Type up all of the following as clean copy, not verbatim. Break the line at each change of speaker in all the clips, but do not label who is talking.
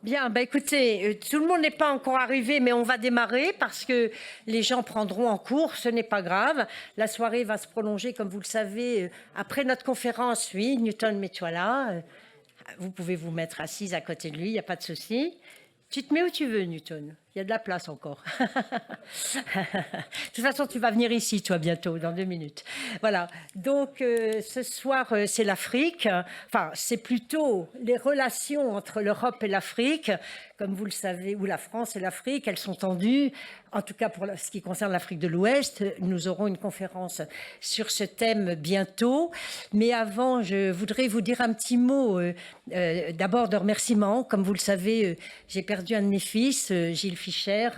Bien, bah écoutez, tout le monde n'est pas encore arrivé, mais on va démarrer parce que les gens prendront en cours, ce n'est pas grave. La soirée va se prolonger, comme vous le savez, après notre conférence. Oui, Newton, mets-toi là. Vous pouvez vous mettre assise à côté de lui, il n'y a pas de souci. Tu te mets où tu veux, Newton. Il y a de la place encore. De toute façon, tu vas venir ici, toi, bientôt, dans 2 minutes. Voilà. Donc, ce soir, c'est l'Afrique. Enfin, c'est plutôt les relations entre l'Europe et l'Afrique. Comme vous le savez, ou la France et l'Afrique, elles sont tendues. En tout cas, pour ce qui concerne l'Afrique de l'Ouest, nous aurons une conférence sur ce thème bientôt. Mais avant, je voudrais vous dire un petit mot, d'abord de remerciement. Comme vous le savez, j'ai perdu un de mes fils, Gilles Fischer.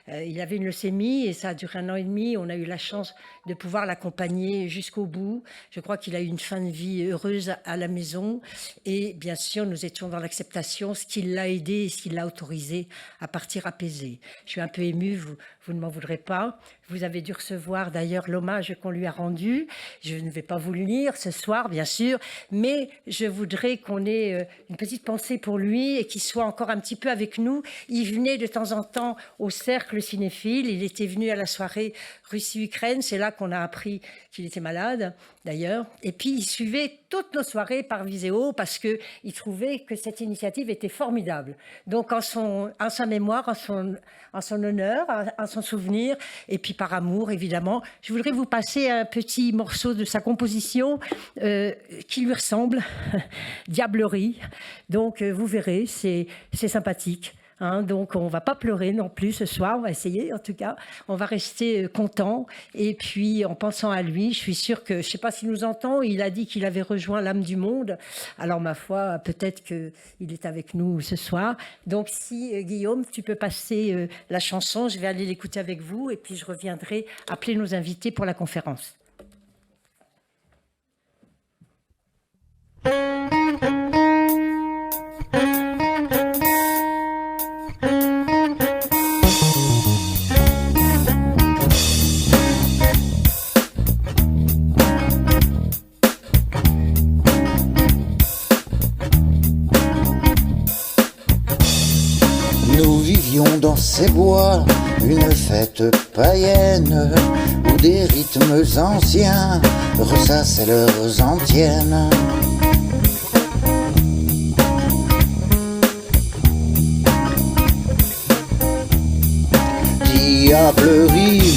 Il avait une leucémie et ça a duré 1 an et demi. On a eu la chance de pouvoir l'accompagner jusqu'au bout. Je crois qu'il a eu une fin de vie heureuse à la maison. Et bien sûr, nous étions dans l'acceptation, ce qui l'a aidé et ce qui l'a autorisé à partir apaisé. Je suis un peu émue, vous ne m'en voudrez pas. Vous avez dû recevoir d'ailleurs l'hommage qu'on lui a rendu. Je ne vais pas vous le lire ce soir, bien sûr, mais je voudrais qu'on ait une petite pensée pour lui et qu'il soit encore un petit peu avec nous. Il venait de temps en temps au cercle cinéphile. Il était venu à la soirée Russie-Ukraine. C'est là qu'on a appris qu'il était malade, d'ailleurs. Et puis, il suivait toutes nos soirées par vidéo parce qu'il trouvait que cette initiative était formidable. Donc, en sa mémoire, en son honneur, en son souvenir, et puis par amour, évidemment, je voudrais vous passer un petit morceau de sa composition qui lui ressemble, Diablerie. Donc, vous verrez, c'est sympathique. Donc, on ne va pas pleurer non plus ce soir, on va essayer en tout cas. On va rester content. Et puis, en pensant à lui, je suis sûre que, je ne sais pas s'il nous entend, il a dit qu'il avait rejoint l'âme du monde. Alors, ma foi, peut-être qu'il est avec nous ce soir. Donc, si, Guillaume, tu peux passer la chanson, je vais aller l'écouter avec vous et puis je reviendrai appeler nos invités pour la conférence.
Dans ces bois, une fête païenne où des rythmes anciens ressassaient leurs antiennes. Diablerie,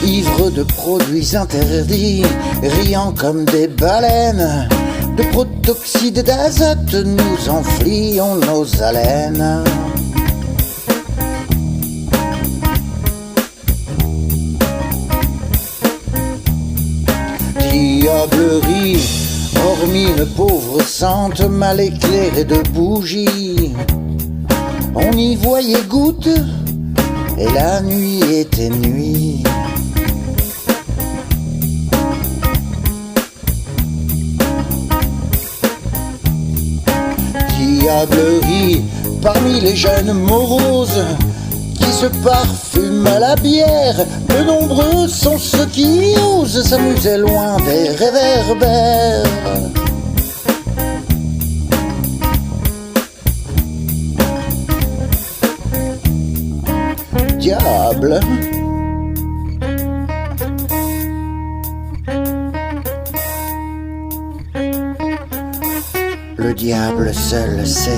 ivre de produits interdits, riant comme des baleines, de protoxyde d'azote, nous enflions nos haleines. Diablerie, hormis une pauvre sente mal éclairée de bougies, on y voyait gouttes et la nuit était nuit. Diablerie, parmi les jeunes moroses qui se parfument à la bière, peu nombreux sont ceux qui osent s'amuser loin des réverbères. Diable, le diable seul sait.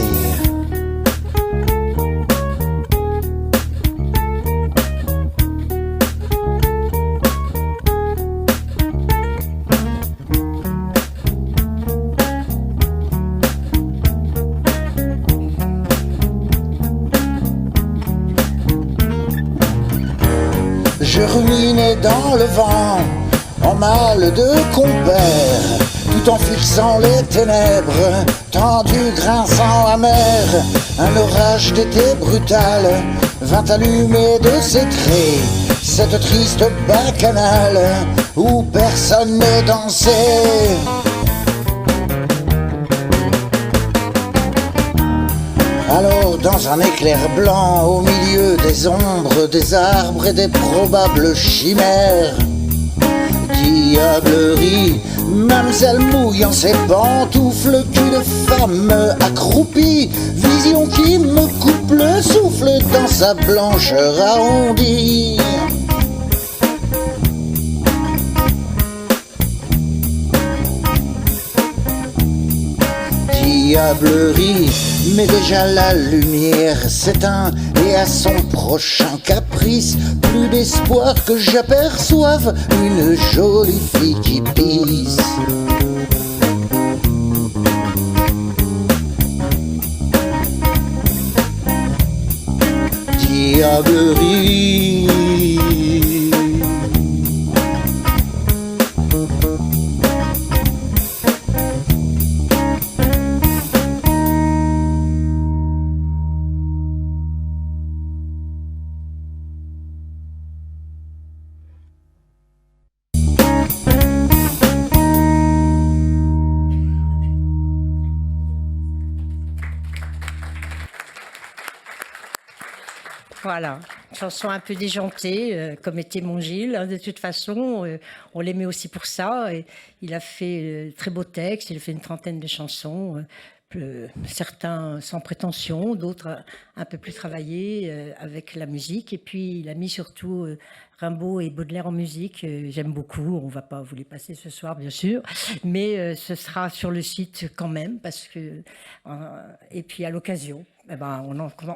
Je ruminais dans le vent, en mal de compère, tout en fixant les ténèbres, tendu, grinçant, amer. Un orage d'été brutal vint allumer de ses traits cette triste bacchanale où personne ne dansait. Alors dans un éclair blanc, au milieu des ombres, des arbres et des probables chimères, diablerie, mamselle mouillant ses pantoufles, cul de femme accroupie, vision qui me dans sa blancheur arrondie. Diablerie, mais déjà la lumière s'éteint et à son prochain caprice, plus d'espoir que j'aperçoive une jolie fille qui pisse. Diablerie.
Voilà, une chanson un peu déjantée, comme était mon Gilles. Hein, de toute façon, on l'aimait aussi pour ça. Et il a fait très beaux textes, il a fait une trentaine de chansons, certains sans prétention, d'autres un peu plus travaillés avec la musique. Et puis il a mis surtout Rimbaud et Baudelaire en musique. J'aime beaucoup, on ne va pas vous les passer ce soir bien sûr, mais ce sera sur le site quand même, parce que, et puis à l'occasion. Eh ben,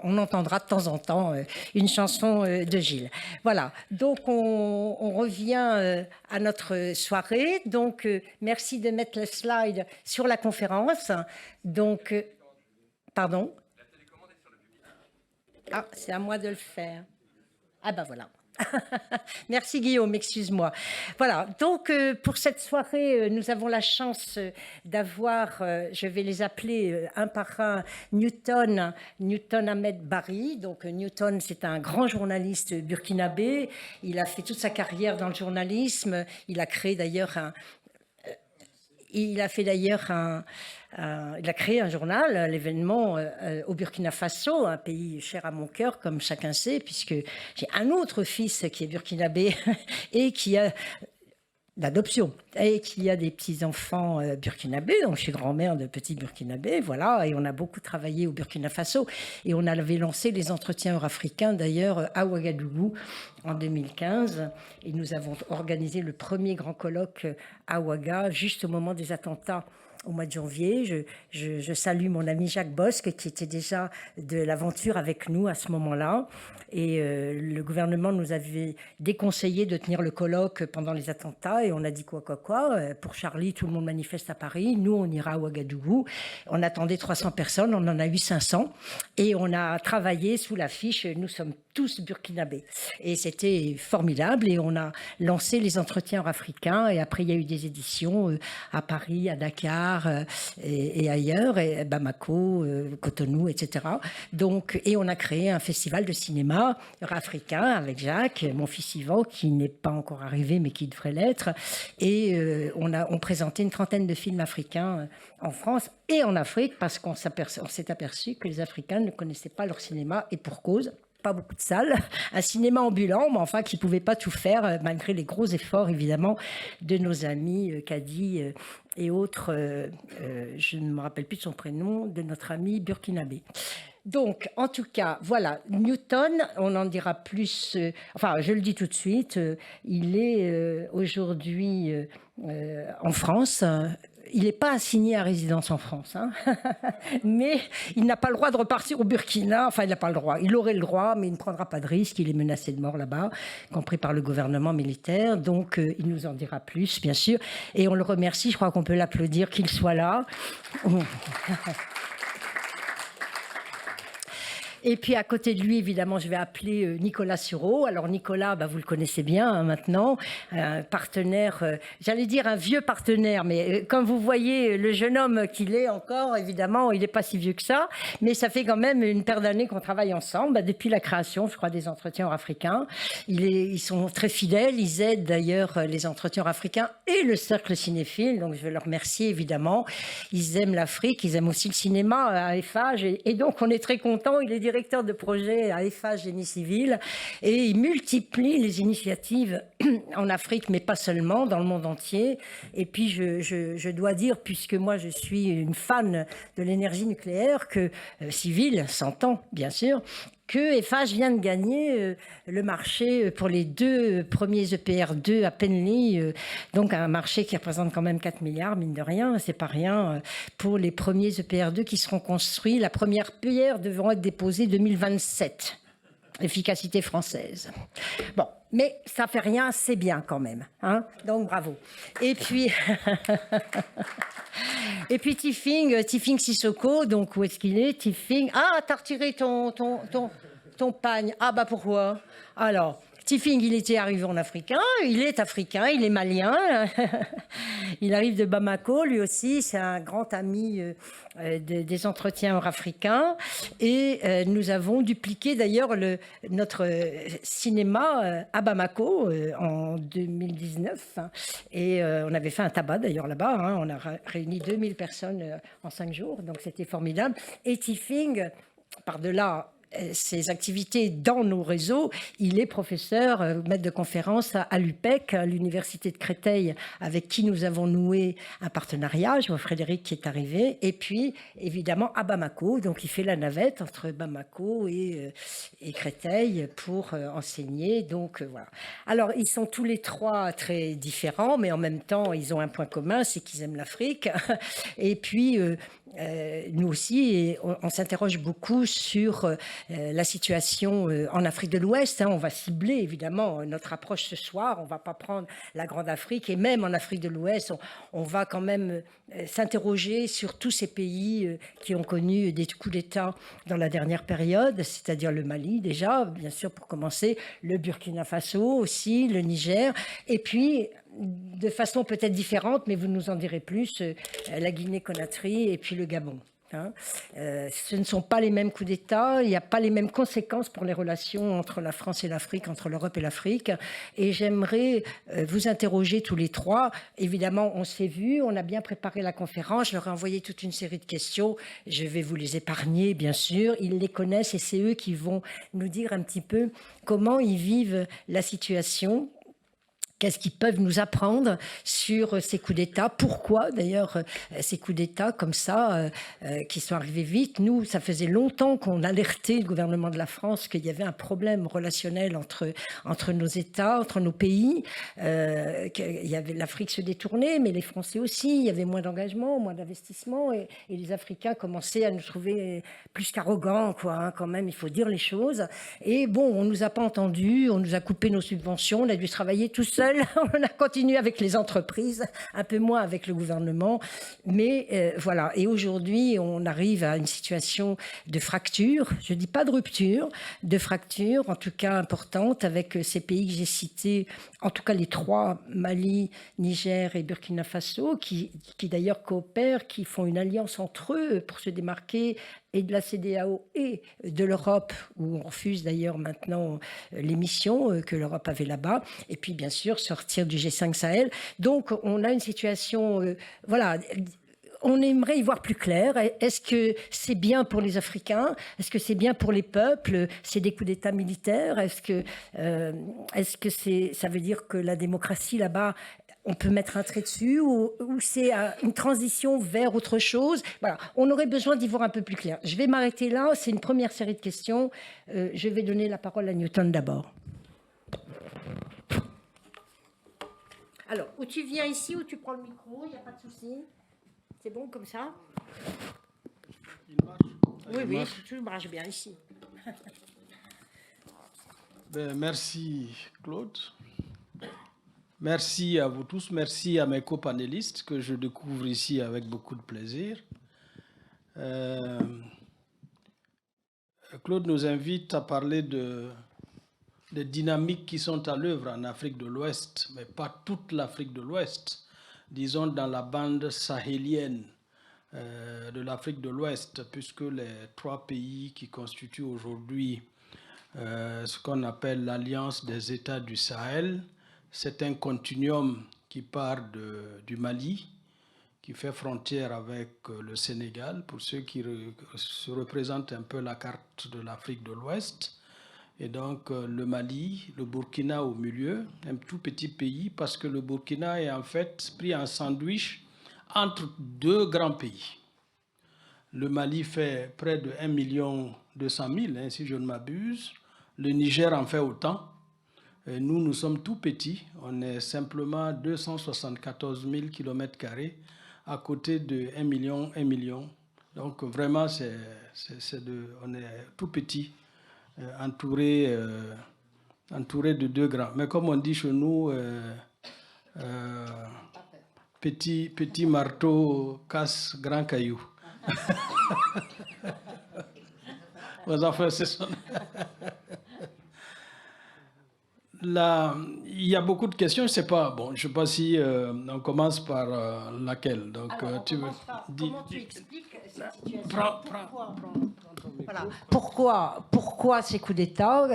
on entendra de temps en temps une chanson de Gilles. Voilà, donc on revient à notre soirée. Donc merci de mettre le slide sur la conférence. Donc, pardon ? Ah, c'est à moi de le faire. Ah ben voilà. Merci Guillaume, excuse-moi. Voilà, donc pour cette soirée, nous avons la chance d'avoir, je vais les appeler un par un, Newton Ahmed Bari. Donc Newton, c'est un grand journaliste burkinabé. Il a fait toute sa carrière dans le journalisme. Il a créé d'ailleurs il a créé un journal, l'événement au Burkina Faso, un pays cher à mon cœur, comme chacun sait, puisque j'ai un autre fils qui est burkinabé et qui a d'adoption et qui a des petits-enfants burkinabés, donc je suis grand-mère de petits burkinabés, voilà, et on a beaucoup travaillé au Burkina Faso et on avait lancé les entretiens eurafricains d'ailleurs à Ouagadougou en 2015 et nous avons organisé le premier grand colloque à Ouaga juste au moment des attentats au mois de janvier. Je salue mon ami Jacques Bosque qui était déjà de l'aventure avec nous à ce moment-là. Et le gouvernement nous avait déconseillé de tenir le colloque pendant les attentats et on a dit quoi. Pour Charlie, tout le monde manifeste à Paris. Nous, on ira à Ouagadougou. On attendait 300 personnes, on en a eu 500 et on a travaillé sous l'affiche « Nous sommes tous burkinabés ». Et c'était formidable et on a lancé les entretiens africains et après il y a eu des éditions à Paris, à Dakar et ailleurs, et Bamako, Cotonou, etc. Donc, et on a créé un festival de cinéma africain avec Jacques, mon fils Yvan, qui n'est pas encore arrivé mais qui devrait l'être. Et on présentait une trentaine de films africains en France et en Afrique parce qu'on s'est aperçu que les Africains ne connaissaient pas leur cinéma et pour cause. Pas beaucoup de salles, un cinéma ambulant, mais enfin qui ne pouvait pas tout faire, malgré les gros efforts, évidemment, de nos amis Kadi et autres, je ne me rappelle plus de son prénom, de notre ami burkinabé. Donc, en tout cas, voilà, Newton, on en dira plus, enfin, je le dis tout de suite, il est aujourd'hui en France. Il n'est pas assigné à résidence en France, hein. Mais il n'a pas le droit de repartir au Burkina. Enfin, il n'a pas le droit. Il aurait le droit, mais il ne prendra pas de risque. Il est menacé de mort là-bas, compris par le gouvernement militaire. Donc, il nous en dira plus, bien sûr. Et on le remercie. Je crois qu'on peut l'applaudir qu'il soit là. Et puis à côté de lui, évidemment, je vais appeler Nicolas Sureau. Alors Nicolas, vous le connaissez bien hein, maintenant, un partenaire, j'allais dire un vieux partenaire, mais comme vous voyez, le jeune homme qu'il est encore, évidemment, il n'est pas si vieux que ça, mais ça fait quand même une paire d'années qu'on travaille ensemble, depuis la création, je crois, des entretiens africains. Ils sont très fidèles, ils aident d'ailleurs les entretiens africains et le cercle cinéphile, donc je veux leur remercier évidemment. Ils aiment l'Afrique, ils aiment aussi le cinéma à Eiffage, et donc on est très contents. Il est directeur de projet à Eiffage Génie Civil et il multiplie les initiatives en Afrique, mais pas seulement, dans le monde entier. Et puis je dois dire, puisque moi je suis une fan de l'énergie nucléaire, que civile, s'entend bien sûr, que Eiffage vient de gagner le marché pour les 2 premiers EPR2 à Penly, donc un marché qui représente quand même 4 milliards, mine de rien, c'est pas rien, pour les premiers EPR2 qui seront construits. La première pierre devra être déposée 2027. Efficacité française. Bon, mais ça fait rien, c'est bien quand même. Hein, donc bravo. Et puis, et puis Tifing Sissoko, donc où est-ce qu'il est, Tifing. Ah, t'as retiré ton pagne. Ah bah pourquoi? Alors, Tifing, il était arrivé en africain, il est africain, il est malien. Il arrive de Bamako, lui aussi, c'est un grand ami des entretiens africains. Et nous avons dupliqué d'ailleurs notre cinéma à Bamako en 2019. Et on avait fait un tabac d'ailleurs là-bas. Hein, on a réuni 2000 personnes en 5 jours, donc c'était formidable. Et Tifing, par-delà ses activités dans nos réseaux, il est professeur, maître de conférence à l'UPEC, à l'université de Créteil, avec qui nous avons noué un partenariat. Je vois Frédéric qui est arrivé. Et puis, évidemment, à Bamako. Donc, il fait la navette entre Bamako et Créteil pour enseigner. Donc, voilà. Alors, ils sont tous les 3 très différents, mais en même temps, ils ont un point commun, c'est qu'ils aiment l'Afrique. Et puis, nous aussi, on s'interroge beaucoup sur la situation en Afrique de l'Ouest. Hein. On va cibler évidemment notre approche ce soir. On ne va pas prendre la Grande Afrique. Et même en Afrique de l'Ouest, on va quand même s'interroger sur tous ces pays qui ont connu des coups d'État dans la dernière période, c'est-à-dire le Mali déjà, bien sûr pour commencer, le Burkina Faso aussi, le Niger. Et puis, de façon peut-être différente, mais vous nous en direz plus, la Guinée-Conakry et puis le Gabon. Hein. Ce ne sont pas les mêmes coups d'État, il n'y a pas les mêmes conséquences pour les relations entre la France et l'Afrique, entre l'Europe et l'Afrique. Et j'aimerais vous interroger tous les 3. Évidemment, on s'est vus, on a bien préparé la conférence, je leur ai envoyé toute une série de questions. Je vais vous les épargner, bien sûr. Ils les connaissent et c'est eux qui vont nous dire un petit peu comment ils vivent la situation. Qu'est-ce qu'ils peuvent nous apprendre sur ces coups d'État? Pourquoi, d'ailleurs, ces coups d'État comme ça, qui sont arrivés vite? Nous, ça faisait longtemps qu'on alertait le gouvernement de la France qu'il y avait un problème relationnel entre nos États, entre nos pays. L'Afrique se détournait, mais les Français aussi. Il y avait moins d'engagement, moins d'investissement. Et les Africains commençaient à nous trouver plus qu'arrogants, quoi. Hein, quand même, il faut dire les choses. Et bon, on ne nous a pas entendus, on nous a coupé nos subventions, on a dû travailler tout seul. On a continué avec les entreprises, un peu moins avec le gouvernement. Mais voilà. Et aujourd'hui, on arrive à une situation de fracture. Je ne dis pas de rupture, de fracture, en tout cas importante, avec ces pays que j'ai cités, en tout cas les 3, Mali, Niger et Burkina Faso, qui d'ailleurs coopèrent, qui font une alliance entre eux pour se démarquer et de la CEDEAO et de l'Europe, où on refuse d'ailleurs maintenant les missions que l'Europe avait là-bas, et puis bien sûr sortir du G5 Sahel. Donc on a une situation, voilà, on aimerait y voir plus clair. Est-ce que c'est bien pour les Africains? Est-ce que c'est bien pour les peuples? C'est des coups d'État militaires? Est-ce que ça veut dire que la démocratie là-bas, on peut mettre un trait dessus, ou c'est une transition vers autre chose? Voilà, on aurait besoin d'y voir un peu plus clair. Je vais m'arrêter là, c'est une première série de questions. Je vais donner la parole à Newton d'abord. Alors, ou tu viens ici, ou tu prends le micro, il n'y a pas de souci. C'est bon comme ça?
Il marche?
Oui, tout marche bien ici.
Merci Claude. Merci à vous tous, merci à mes copanélistes que je découvre ici avec beaucoup de plaisir. Claude nous invite à parler des dynamiques qui sont à l'œuvre en Afrique de l'Ouest, mais pas toute l'Afrique de l'Ouest, disons dans la bande sahélienne de l'Afrique de l'Ouest, puisque les 3 pays qui constituent aujourd'hui ce qu'on appelle l'Alliance des États du Sahel, c'est un continuum qui part du Mali, qui fait frontière avec le Sénégal, pour ceux qui se représentent un peu la carte de l'Afrique de l'Ouest. Et donc le Mali, le Burkina au milieu, un tout petit pays, parce que le Burkina est en fait pris en sandwich entre 2 grands pays. Le Mali fait près de 1 200 000, hein, si je ne m'abuse. Le Niger en fait autant. Et nous sommes tout petits. On est simplement 274 000 km² à côté de 1 million. Donc vraiment, on est tout petit, entouré de deux grands. Mais comme on dit chez nous, petit marteau casse grand caillou. Vos enfants, c'est ça. Là, il y a beaucoup de questions. Je sais pas. Bon, je sais pas si on commence par laquelle. Donc,
Alors,
tu veux
comment tu expliques cette situation?
Prends ton micro.
Voilà. Pourquoi ces coups d'État?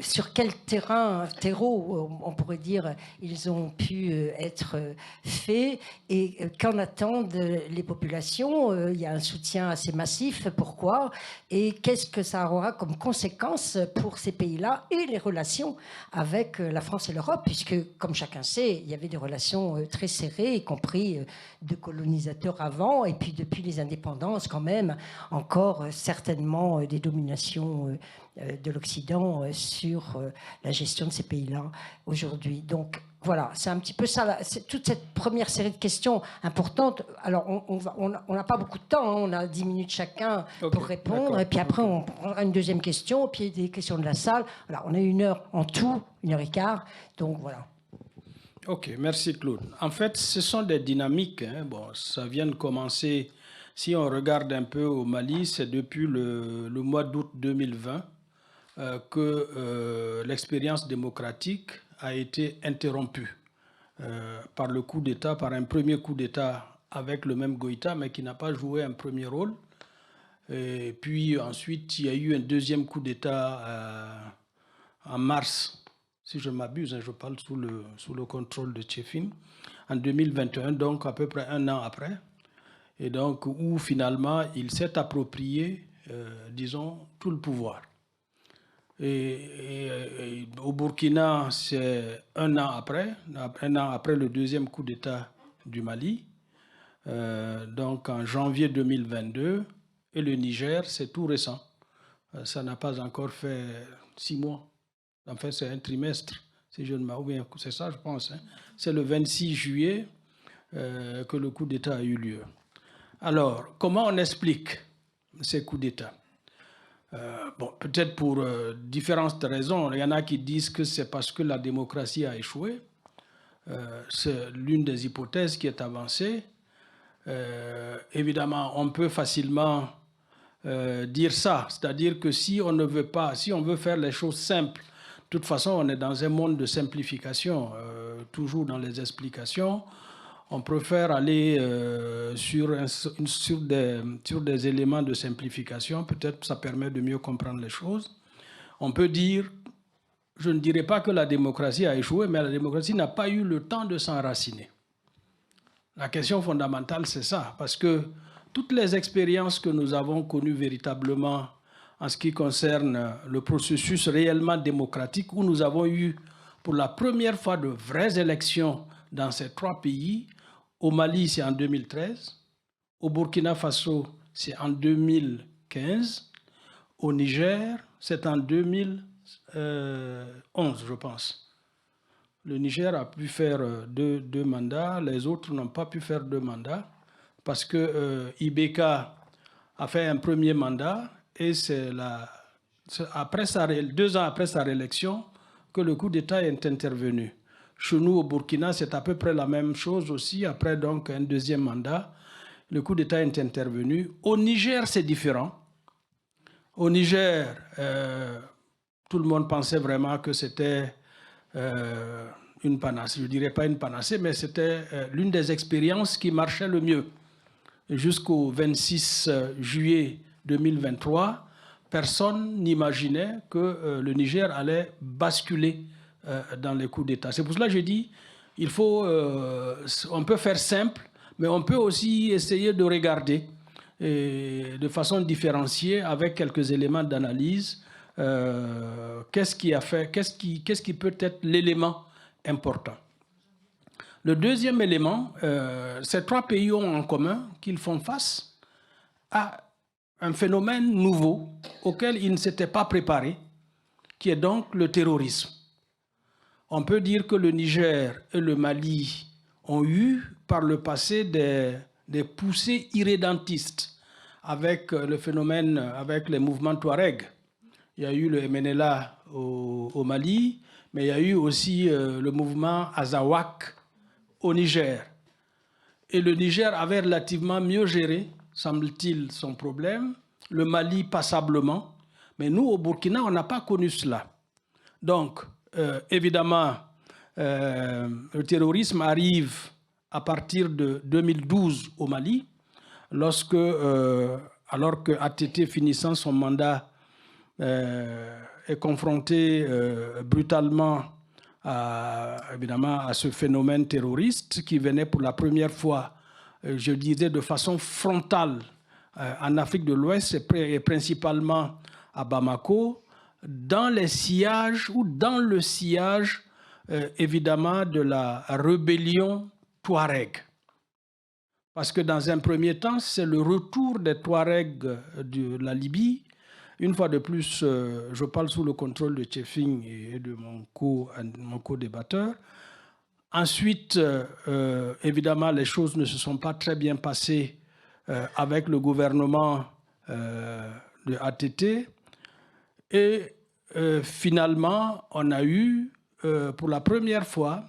Sur quel terreau, on pourrait dire, ils ont pu être faits? Et qu'en attendent les populations? Il y a un soutien assez massif. Pourquoi? Et qu'est-ce que ça aura comme conséquence pour ces pays-là et les relations avec la France et l'Europe? Puisque, comme chacun sait, il y avait des relations très serrées, y compris de colonisateurs avant, et puis depuis les indépendances, quand même, encore certainement des dominations de l'Occident sur la gestion de ces pays-là aujourd'hui. Donc voilà, c'est un petit peu ça, toute cette première série de questions importantes. Alors on n'a pas beaucoup de temps, hein, on a 10 minutes chacun pour répondre, et puis après on prendra une deuxième question, puis des questions de la salle. Voilà, on a 1 heure en tout, 1h15, donc voilà.
Ok, merci Claude. En fait, ce sont des dynamiques. Hein. Bon, ça vient de commencer. Si on regarde un peu au Mali, c'est depuis le mois d'août 2020 que l'expérience démocratique a été interrompue par le coup d'État, par un premier coup d'État avec le même Goïta, mais qui n'a pas joué un premier rôle. Et puis ensuite, il y a eu un deuxième coup d'État en mars, si je m'abuse, hein, je parle sous le contrôle de Tchéfine, en 2021, donc à peu près 1 an après, et donc où finalement il s'est approprié, disons, tout le pouvoir. Et au Burkina, c'est 1 an après le deuxième coup d'État du Mali, donc en janvier 2022, et le Niger, c'est tout récent. Ça n'a pas encore fait 6 mois. En fait, c'est un trimestre, si je ne m'abuse, c'est ça, je pense. Hein. C'est le 26 juillet que le coup d'État a eu lieu. Alors, comment on explique ces coups d'État? Bon, peut-être pour différentes raisons. Il y en a qui disent que c'est parce que la démocratie a échoué. C'est l'une des hypothèses qui est avancée. Évidemment, on peut facilement dire ça. C'est-à-dire que si on ne veut pas, si on veut faire les choses simples, de toute façon, on est dans un monde de simplification, toujours dans les explications. On préfère aller sur des éléments de simplification. Peut-être que ça permet de mieux comprendre les choses. On peut dire, je ne dirais pas que la démocratie a échoué, mais la démocratie n'a pas eu le temps de s'enraciner. La question fondamentale, c'est ça, parce que toutes les expériences que nous avons connues véritablement en ce qui concerne le processus réellement démocratique, où nous avons eu pour la première fois de vraies élections dans ces 3 pays. Au Mali, c'est en 2013. Au Burkina Faso, c'est en 2015. Au Niger, c'est en 2011, je pense. Le Niger a pu faire deux mandats, les autres n'ont pas pu faire 2 mandats, parce que Ibeka a fait un premier mandat, et c'est 2 ans après sa réélection que le coup d'État est intervenu. Chez nous, au Burkina, c'est à peu près la même chose aussi. Après donc un deuxième mandat, le coup d'État est intervenu. Au Niger, c'est différent. Au Niger, tout le monde pensait vraiment que c'était une panacée. Je ne dirais pas une panacée, mais c'était l'une des expériences qui marchait le mieux. Jusqu'au 26 juillet 2023, personne n'imaginait que le Niger allait basculer dans les coups d'État. C'est pour cela que je dis, on peut faire simple, mais on peut aussi essayer de regarder de façon différenciée avec quelques éléments d'analyse. Qu'est-ce qui peut être l'élément important? Le deuxième élément, ces 3 pays ont en commun qu'ils font face à un phénomène nouveau auquel il ne s'était pas préparé, qui est donc le terrorisme. On peut dire que le Niger et le Mali ont eu par le passé des poussées irrédentistes avec le phénomène, avec les mouvements Touareg. Il y a eu le MNLA au Mali, mais il y a eu aussi le mouvement Azawak au Niger. Et le Niger avait relativement mieux géré, semble-t-il, son problème. Le Mali passablement. Mais nous, au Burkina, on n'a pas connu cela. Donc, évidemment, le terrorisme arrive à partir de 2012 au Mali, lorsque, alors que ATT, finissant son mandat, est confronté brutalement évidemment, à ce phénomène terroriste qui venait pour la première fois, je disais, de façon frontale en Afrique de l'Ouest et principalement à Bamako, dans les sillages ou dans le sillage évidemment de la rébellion Touareg. Parce que dans un premier temps, c'est le retour des Touaregs de la Libye. Une fois de plus, je parle sous le contrôle de Tchefing et de mon co-débatteur. Ensuite, évidemment, les choses ne se sont pas très bien passées avec le gouvernement de ATT. Et finalement, on a eu, pour la première fois,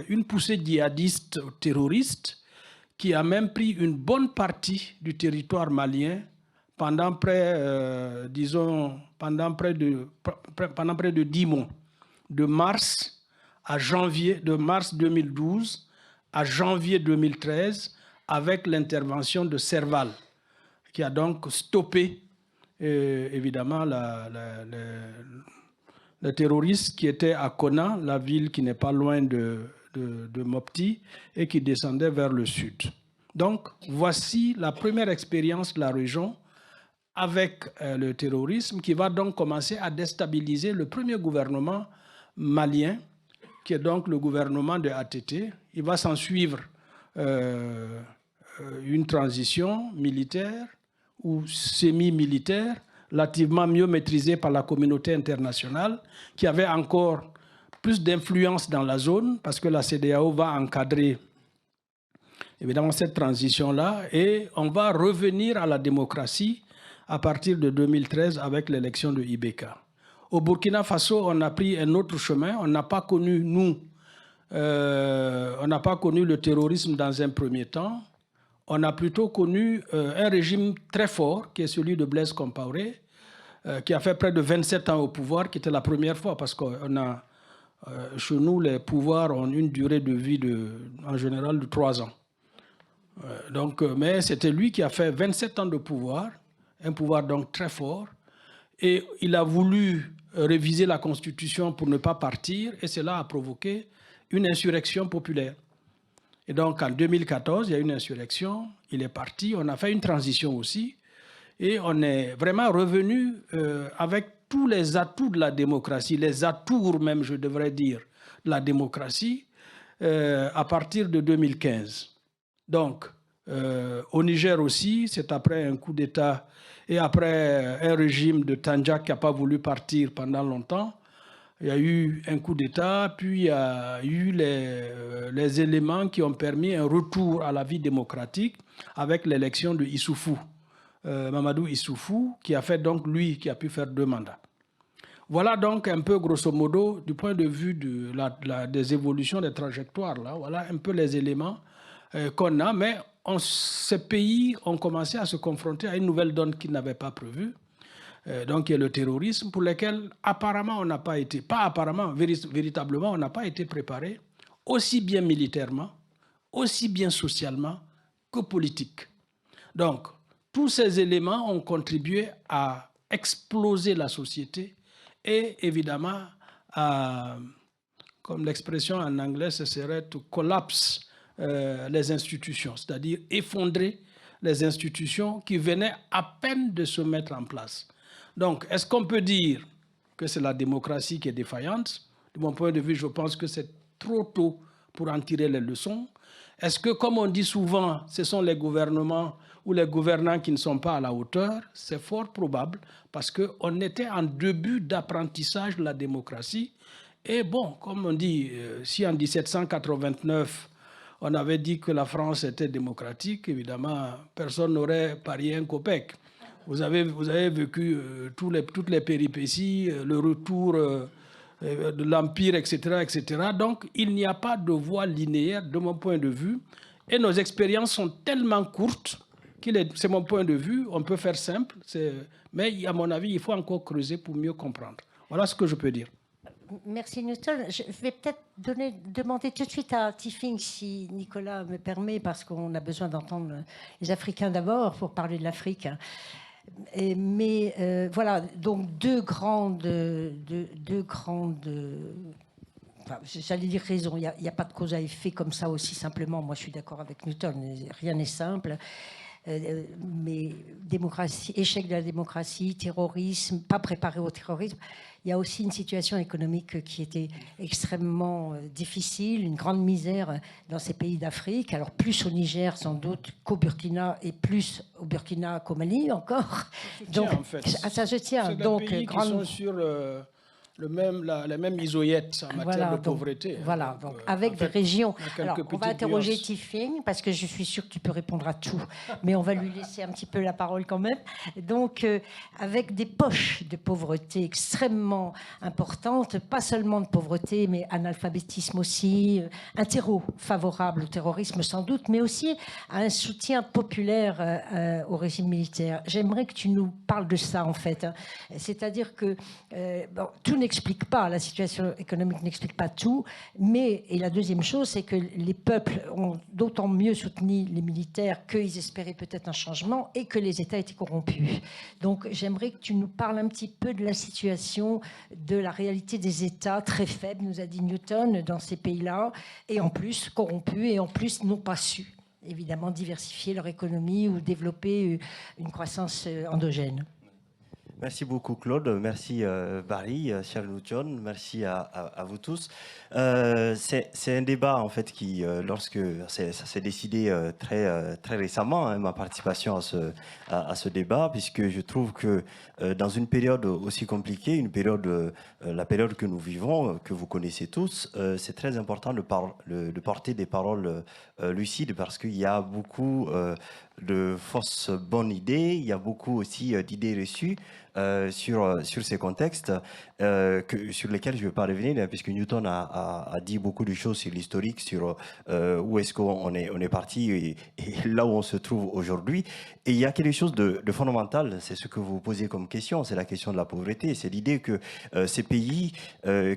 une poussée djihadiste terroriste qui a même pris une bonne partie du territoire malien pendant près, disons, pendant près de 10 mois, de mars 2012 à janvier 2013, avec l'intervention de Serval, qui a donc stoppé, évidemment, les terroristes qui étaient à Konna, la ville qui n'est pas loin de Mopti, et qui descendait vers le sud. Donc, voici la première expérience de la région avec le terrorisme qui va donc commencer à déstabiliser le premier gouvernement malien, qui est donc le gouvernement de ATT. Il va s'en suivre une transition militaire ou semi-militaire, relativement mieux maîtrisée par la communauté internationale, qui avait encore plus d'influence dans la zone, parce que la CEDEAO va encadrer évidemment cette transition-là, et on va revenir à la démocratie à partir de 2013 avec l'élection de Ibeka. Au Burkina Faso, on a pris un autre chemin. On n'a pas connu, on n'a pas connu le terrorisme dans un premier temps. On a plutôt connu un régime très fort, qui est celui de Blaise Compaoré, qui a fait près de 27 ans au pouvoir, qui était la première fois, parce qu'on a, chez nous, les pouvoirs ont une durée de vie en général de 3 ans. Donc, mais c'était lui qui a fait 27 ans de pouvoir, un pouvoir donc très fort, et il a voulu réviser la Constitution pour ne pas partir, et cela a provoqué une insurrection populaire. Et donc en 2014, il y a eu une insurrection, il est parti, on a fait une transition aussi, et on est vraiment revenu avec tous les atouts de la démocratie, les atours même, je devrais dire, de la démocratie, à partir de 2015. Donc, au Niger aussi, c'est après un coup d'État et après un régime de Tandja qui n'a pas voulu partir pendant longtemps. Il y a eu un coup d'État, puis il y a eu les éléments qui ont permis un retour à la vie démocratique avec l'élection de Issoufou, Mamadou Issoufou, qui a fait donc, lui, qui a pu faire 2 mandats. Voilà donc un peu, grosso modo, du point de vue des évolutions, des trajectoires, là, voilà un peu les éléments qu'on a, mais ces pays ont commencé à se confronter à une nouvelle donne qu'ils n'avaient pas prévue, donc il y a le terrorisme, pour lequel apparemment on n'a pas été, pas apparemment, véritablement on n'a pas été préparé, aussi bien militairement, aussi bien socialement que politique. Donc, tous ces éléments ont contribué à exploser la société et évidemment, comme l'expression en anglais, ce serait to collapse les institutions, c'est-à-dire effondrer les institutions qui venaient à peine de se mettre en place. Donc, est-ce qu'on peut dire que c'est la démocratie qui est défaillante? De mon point de vue, je pense que c'est trop tôt pour en tirer les leçons. Est-ce que, comme on dit souvent, ce sont les gouvernements ou les gouvernants qui ne sont pas à la hauteur? C'est fort probable, parce qu'on était en début d'apprentissage de la démocratie. Et bon, comme on dit, si en 1789, on avait dit que la France était démocratique, évidemment, personne n'aurait parié un copec. Vous avez vécu toutes les péripéties, le retour de l'Empire, etc., etc. Donc, il n'y a pas de voie linéaire, de mon point de vue. Et nos expériences sont tellement courtes, c'est mon point de vue, on peut faire simple, mais à mon avis, il faut encore creuser pour mieux comprendre. Voilà ce que je peux dire.
Merci Newton. Je vais peut-être demander tout de suite à Tifing, si Nicolas me permet, parce qu'on a besoin d'entendre les Africains d'abord pour parler de l'Afrique. Mais voilà, donc deux grandes enfin, j'allais dire raison, il n'y a pas de cause à effet comme ça aussi simplement. Moi, je suis d'accord avec Newton, rien n'est simple. Mais démocratie, échec de la démocratie, terrorisme, pas préparé au terrorisme. Il y a aussi une situation économique qui était extrêmement difficile, une grande misère dans ces pays d'Afrique. Alors plus au Niger sans doute qu'au Burkina, et plus au Burkina qu'au Mali encore.
Donc, en fait,
ça se tient.
C'est des pays qui sont sur la même isoyette en matière de pauvreté.
Voilà, donc avec des régions. Alors, on va interroger Tifing, parce que je suis sûre que tu peux répondre à tout, mais on va lui laisser un petit peu la parole quand même. Donc, avec des poches de pauvreté extrêmement importantes, pas seulement de pauvreté, mais analphabétisme aussi, un terreau favorable au terrorisme sans doute, mais aussi un soutien populaire au régime militaire. J'aimerais que tu nous parles de ça, en fait. C'est-à-dire que bon, tout n'explique pas, la situation économique n'explique pas tout, mais, et la deuxième chose, c'est que les peuples ont d'autant mieux soutenu les militaires qu'ils espéraient peut-être un changement et que les États étaient corrompus. Donc j'aimerais que tu nous parles un petit peu de la situation, de la réalité des États très faibles, nous a dit Newton, dans ces pays-là, et en plus corrompus, et en plus n'ont pas su, évidemment, diversifier leur économie ou développer une croissance endogène.
Merci beaucoup Claude, merci Barry, cher Newton, merci à vous tous. C'est un débat en fait qui, lorsque ça s'est décidé très récemment, hein, ma participation à ce débat, puisque je trouve que dans une période aussi compliquée, la période que nous vivons, que vous connaissez tous, c'est très important de porter des paroles lucides, parce qu'il y a beaucoup de fausses bonnes idées, il y a beaucoup aussi d'idées reçues sur ces contextes sur lesquels je ne vais pas revenir, puisque Newton a dit beaucoup de choses sur l'historique, sur où est-ce qu'on est parti et là où on se trouve aujourd'hui. Et il y a quelque chose de fondamental, c'est ce que vous posez comme question, c'est la question de la pauvreté. C'est l'idée que ces pays,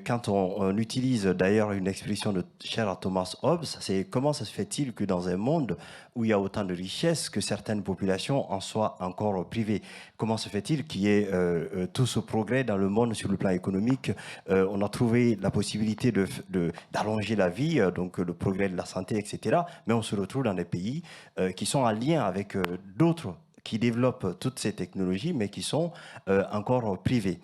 quand on utilise d'ailleurs une expression chère à Thomas Hobbes, c'est comment ça se fait-il que dans un monde où il y a autant de richesses, que certaines populations en soient encore privées? Comment se fait-il qu'il y ait tout ce progrès dans le monde sur le plan économique? On a trouvé la possibilité d'allonger la vie, donc le progrès de la santé, etc. Mais on se retrouve dans des pays qui sont en lien avec d'autres qui développent toutes ces technologies, mais qui sont encore privés.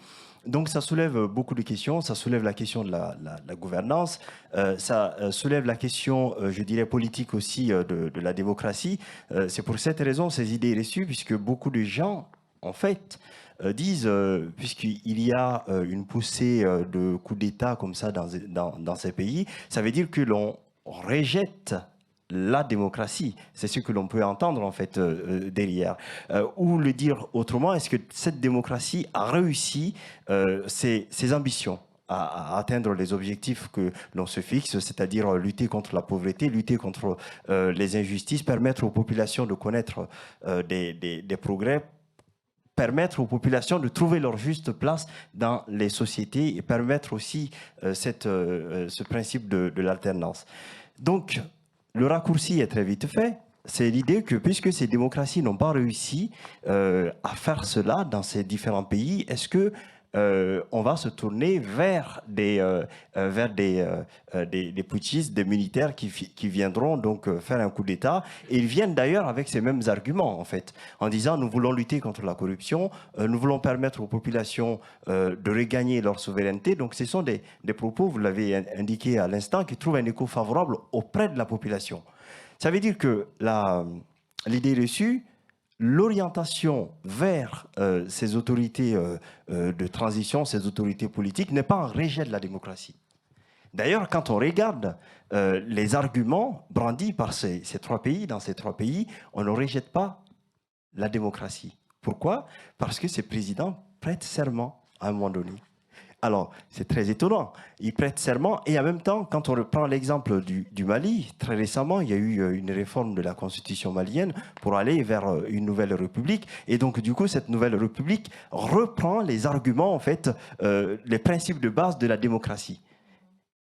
Donc ça soulève beaucoup de questions, ça soulève la question de la gouvernance, ça soulève la question, je dirais, politique aussi de la démocratie. C'est pour cette raison, ces idées reçues, puisque beaucoup de gens, en fait, disent, puisqu'il y a une poussée de coups d'État comme ça dans ces pays, ça veut dire que l'on rejette la démocratie. C'est ce que l'on peut entendre en fait derrière. Ou le dire autrement, est-ce que cette démocratie a réussi ses ambitions à atteindre les objectifs que l'on se fixe, c'est-à-dire lutter contre la pauvreté, lutter contre les injustices, permettre aux populations de connaître des progrès, permettre aux populations de trouver leur juste place dans les sociétés et permettre aussi ce principe de l'alternance. Donc, le raccourci est très vite fait. C'est l'idée que puisque ces démocraties n'ont pas réussi à faire cela dans ces différents pays, est-ce que on va se tourner vers des putschistes, des militaires qui viendront donc faire un coup d'État? Et ils viennent d'ailleurs avec ces mêmes arguments, en fait, en disant nous voulons lutter contre la corruption, nous voulons permettre aux populations de regagner leur souveraineté. Donc ce sont des propos, vous l'avez indiqué à l'instant, qui trouvent un écho favorable auprès de la population. Ça veut dire que l'idée reçue, l'orientation vers ces autorités de transition, ces autorités politiques, n'est pas un rejet de la démocratie. D'ailleurs, quand on regarde les arguments brandis par ces trois pays, dans ces trois pays, on ne rejette pas la démocratie. Pourquoi? Parce que ces présidents prêtent serment à un moment donné. Alors, c'est très étonnant. Ils prêtent serment et en même temps, quand on reprend l'exemple du Mali, très récemment, il y a eu une réforme de la constitution malienne pour aller vers une nouvelle république. Et donc, du coup, cette nouvelle république reprend les arguments, en fait, les principes de base de la démocratie.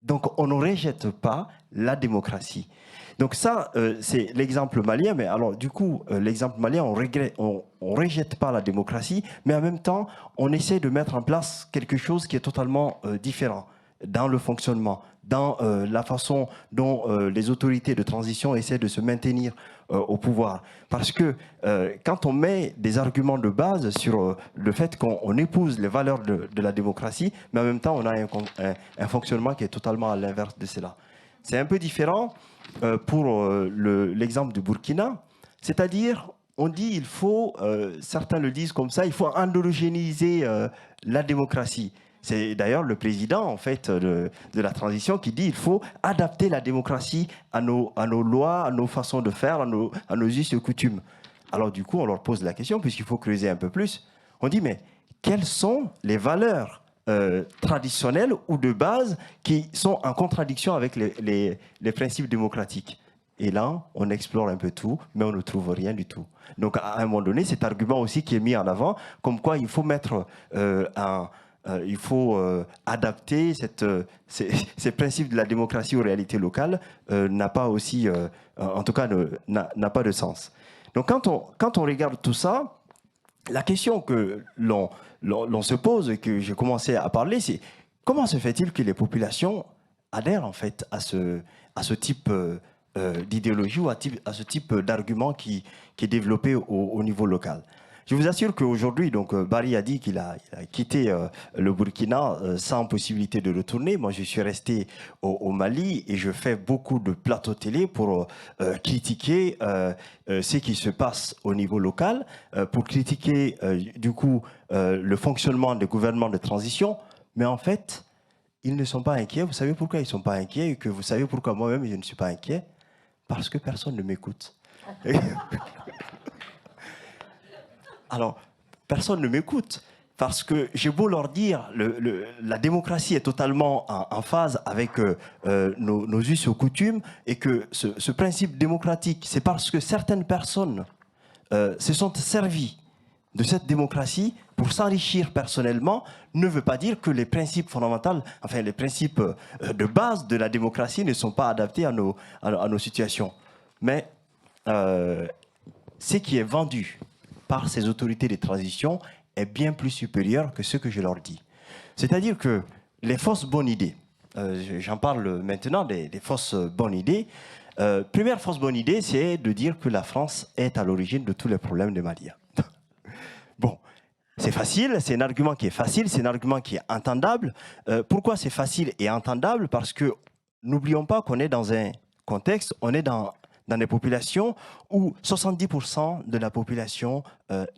Donc, on ne rejette pas la démocratie. Donc ça, c'est l'exemple malien. Mais alors, du coup, l'exemple malien, on rejette pas la démocratie, mais en même temps, on essaie de mettre en place quelque chose qui est totalement différent dans le fonctionnement, dans la façon dont les autorités de transition essaient de se maintenir au pouvoir. Parce que quand on met des arguments de base sur le fait qu'on épouse les valeurs de la démocratie, mais en même temps, on a un fonctionnement qui est totalement à l'inverse de cela. C'est un peu différent pour l'exemple du Burkina, c'est-à-dire, on dit il faut, certains le disent comme ça, il faut endogénéiser la démocratie. C'est d'ailleurs le président en fait de la transition qui dit il faut adapter la démocratie à nos lois, à nos façons de faire, à nos us et coutumes. Alors du coup, on leur pose la question, puisqu'il faut creuser un peu plus. On dit mais quelles sont les valeurs traditionnelles ou de base qui sont en contradiction avec les principes démocratiques? Et là, on explore un peu tout, mais on ne trouve rien du tout. Donc à un moment donné, cet argument aussi qui est mis en avant, comme quoi il faut mettre il faut adapter ces principes de la démocratie aux réalités locales, n'a pas aussi, en tout cas, n'a pas de sens. Donc quand on regarde tout ça, la question que l'on se pose et que j'ai commencé à parler, c'est comment se fait-il que les populations adhèrent en fait à ce type d'idéologie ou à ce type d'argument qui est développé au niveau local? Je vous assure qu'aujourd'hui, donc Barry a dit qu'il a quitté le Burkina sans possibilité de retourner. Moi, je suis resté au Mali et je fais beaucoup de plateaux télé pour critiquer ce qui se passe au niveau local, pour critiquer du coup le fonctionnement des gouvernements de transition. Mais en fait, ils ne sont pas inquiets. Vous savez pourquoi ils ne sont pas inquiets et que vous savez pourquoi moi-même je ne suis pas inquiet? Parce que personne ne m'écoute. Alors, personne ne m'écoute parce que j'ai beau leur dire la démocratie est totalement en phase avec nos us et coutumes et que ce principe démocratique, c'est parce que certaines personnes se sont servies de cette démocratie pour s'enrichir personnellement, ne veut pas dire que les principes fondamentaux, enfin les principes de base de la démocratie ne sont pas adaptés à nos situations. Mais ce qui est vendu par ces autorités de transition est bien plus supérieur que ce que je leur dis. C'est-à-dire que les fausses bonnes idées, j'en parle maintenant des fausses bonnes idées. Première fausse bonne idée, c'est de dire que la France est à l'origine de tous les problèmes des Maliens. Bon, c'est facile, c'est un argument qui est facile, c'est un argument qui est entendable. Pourquoi c'est facile et entendable? Parce que n'oublions pas qu'on est dans un contexte, on est dans des populations où 70% de la population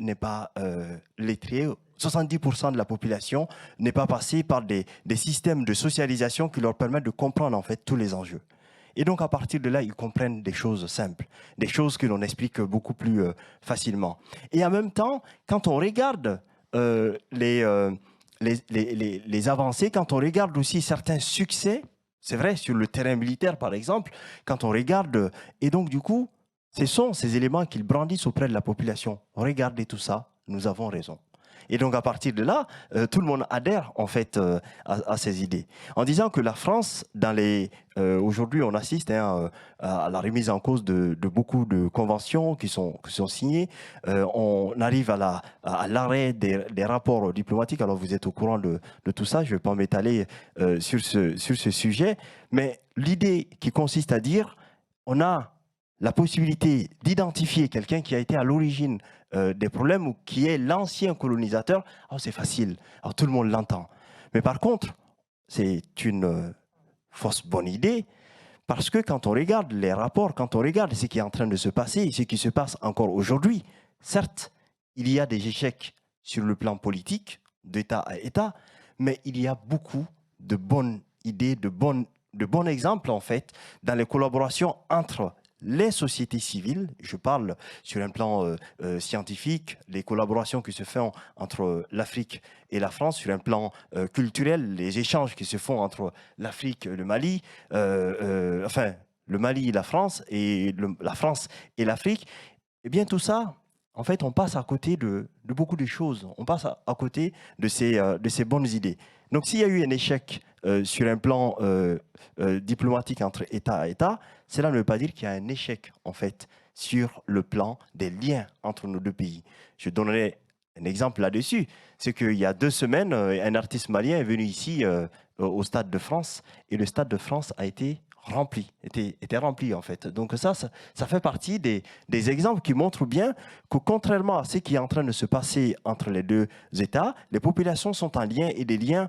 n'est pas lettrée, 70% de la population n'est pas passée par des systèmes de socialisation qui leur permettent de comprendre en fait tous les enjeux. Et donc à partir de là, ils comprennent des choses simples, des choses que l'on explique beaucoup plus facilement. Et en même temps, quand on regarde les avancées, quand on regarde aussi certains succès, c'est vrai, sur le terrain militaire, par exemple, quand on regarde... Et donc, du coup, ce sont ces éléments qu'ils brandissent auprès de la population. Regardez tout ça, nous avons raison. Et donc, à partir de là, tout le monde adhère, en fait, à ces idées. En disant que la France, aujourd'hui, on assiste à la remise en cause de beaucoup de conventions qui sont signées. On arrive à l'arrêt des rapports diplomatiques. Alors, vous êtes au courant de tout ça. Je ne vais pas m'étaler sur ce sujet. Mais l'idée qui consiste à dire, on a la possibilité d'identifier quelqu'un qui a été à l'origine des problèmes ou qui est l'ancien colonisateur, c'est facile, alors tout le monde l'entend. Mais par contre, c'est une fausse bonne idée Parce que quand on regarde les rapports, quand on regarde ce qui est en train de se passer, ce qui se passe encore aujourd'hui, certes, il y a des échecs sur le plan politique, d'État à État, mais il y a beaucoup de bonnes idées, de bons exemples, en fait, dans les collaborations entre les sociétés civiles, je parle sur un plan scientifique, les collaborations qui se font entre l'Afrique et la France, sur un plan culturel, les échanges qui se font entre l'Afrique et le Mali, enfin, le Mali et la France, et la France et l'Afrique, eh bien tout ça, en fait, on passe à côté de beaucoup de choses. On passe à côté de ces bonnes idées. Donc, s'il y a eu un échec sur un plan diplomatique entre État à État, cela ne veut pas dire qu'il y a un échec, en fait, sur le plan des liens entre nos deux pays. Je donnerai un exemple là-dessus. C'est qu'il y a 2 semaines, un artiste malien est venu ici au Stade de France, et le Stade de France a été rempli, était rempli en fait. Donc ça fait partie des exemples qui montrent bien que contrairement à ce qui est en train de se passer entre les deux États, les populations sont en lien et des liens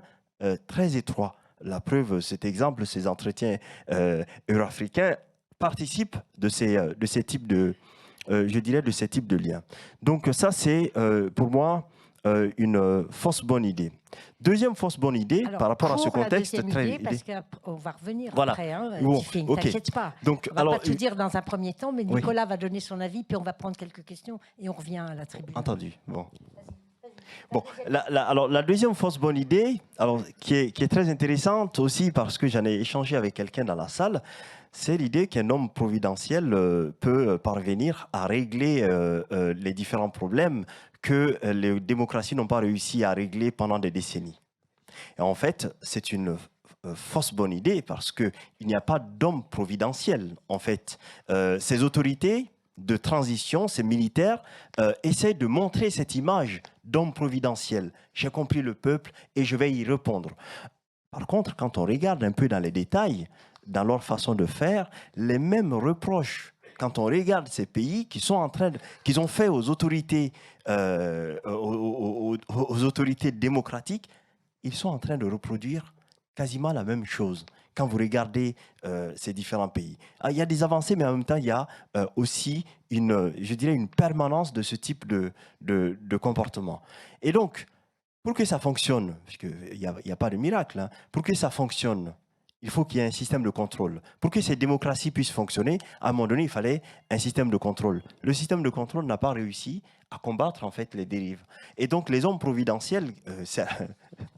très étroits. La preuve, cet exemple, ces entretiens euro-africains participent de ces types de, je dirais, de ces types de liens. Donc ça, c'est pour moi une fausse bonne idée. Deuxième fausse bonne idée,
alors,
par rapport à ce contexte
très parce qu'on va revenir
voilà.
après, hein,
Bon,
Tiffany,
okay.
t'inquiète pas.
Donc,
on va
alors,
pas tout dire dans un premier temps, mais Nicolas
oui.
va donner son avis, puis on va prendre quelques questions et on revient à la tribune.
Entendu. Bon. Bon, alors la deuxième fausse bonne idée, alors, qui est très intéressante aussi parce que j'en ai échangé avec quelqu'un dans la salle, c'est l'idée qu'un homme providentiel peut parvenir à régler les différents problèmes que les démocraties n'ont pas réussi à régler pendant des décennies. Et en fait, c'est une fausse bonne idée parce qu'il n'y a pas d'homme providentiel. En fait, ces autorités de transition, ces militaires, essaient de montrer cette image d'homme providentiel. J'ai compris le peuple et je vais y répondre. Par contre, quand on regarde un peu dans les détails, dans leur façon de faire, les mêmes reproches, quand on regarde ces pays qu'ils ont fait aux autorités, aux autorités démocratiques, ils sont en train de reproduire quasiment la même chose. Quand vous regardez ces différents pays, il y a des avancées, mais en même temps, il y a aussi je dirais une permanence de ce type de comportement. Et donc, pour que ça fonctionne, parce qu'il n'y a pas de miracle, hein, pour que ça fonctionne, il faut qu'il y ait un système de contrôle. Pour que ces démocraties puissent fonctionner, à un moment donné, il fallait un système de contrôle. Le système de contrôle n'a pas réussi à combattre en fait les dérives. Et donc les hommes providentiels,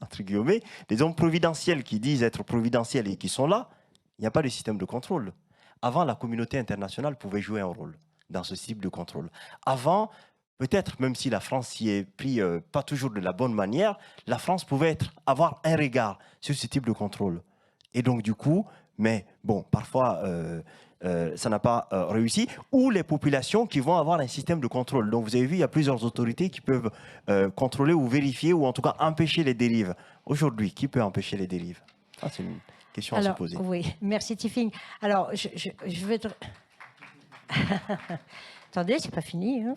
entre guillemets, les hommes providentiels qui disent être providentiels et qui sont là, il n'y a pas de système de contrôle. Avant, la communauté internationale pouvait jouer un rôle dans ce type de contrôle. Avant, peut-être même si la France s'y est pris pas toujours de la bonne manière, la France pouvait avoir un regard sur ce type de contrôle. Et donc, du coup, mais bon, parfois, ça n'a pas réussi. Ou les populations qui vont avoir un système de contrôle. Donc, vous avez vu, il y a plusieurs autorités qui peuvent contrôler ou vérifier ou en tout cas empêcher les dérives. Aujourd'hui, qui peut empêcher les dérives? C'est une question à se poser.
Oui, merci Tiffany. Alors, je vais... Attendez, c'est pas fini. Hein.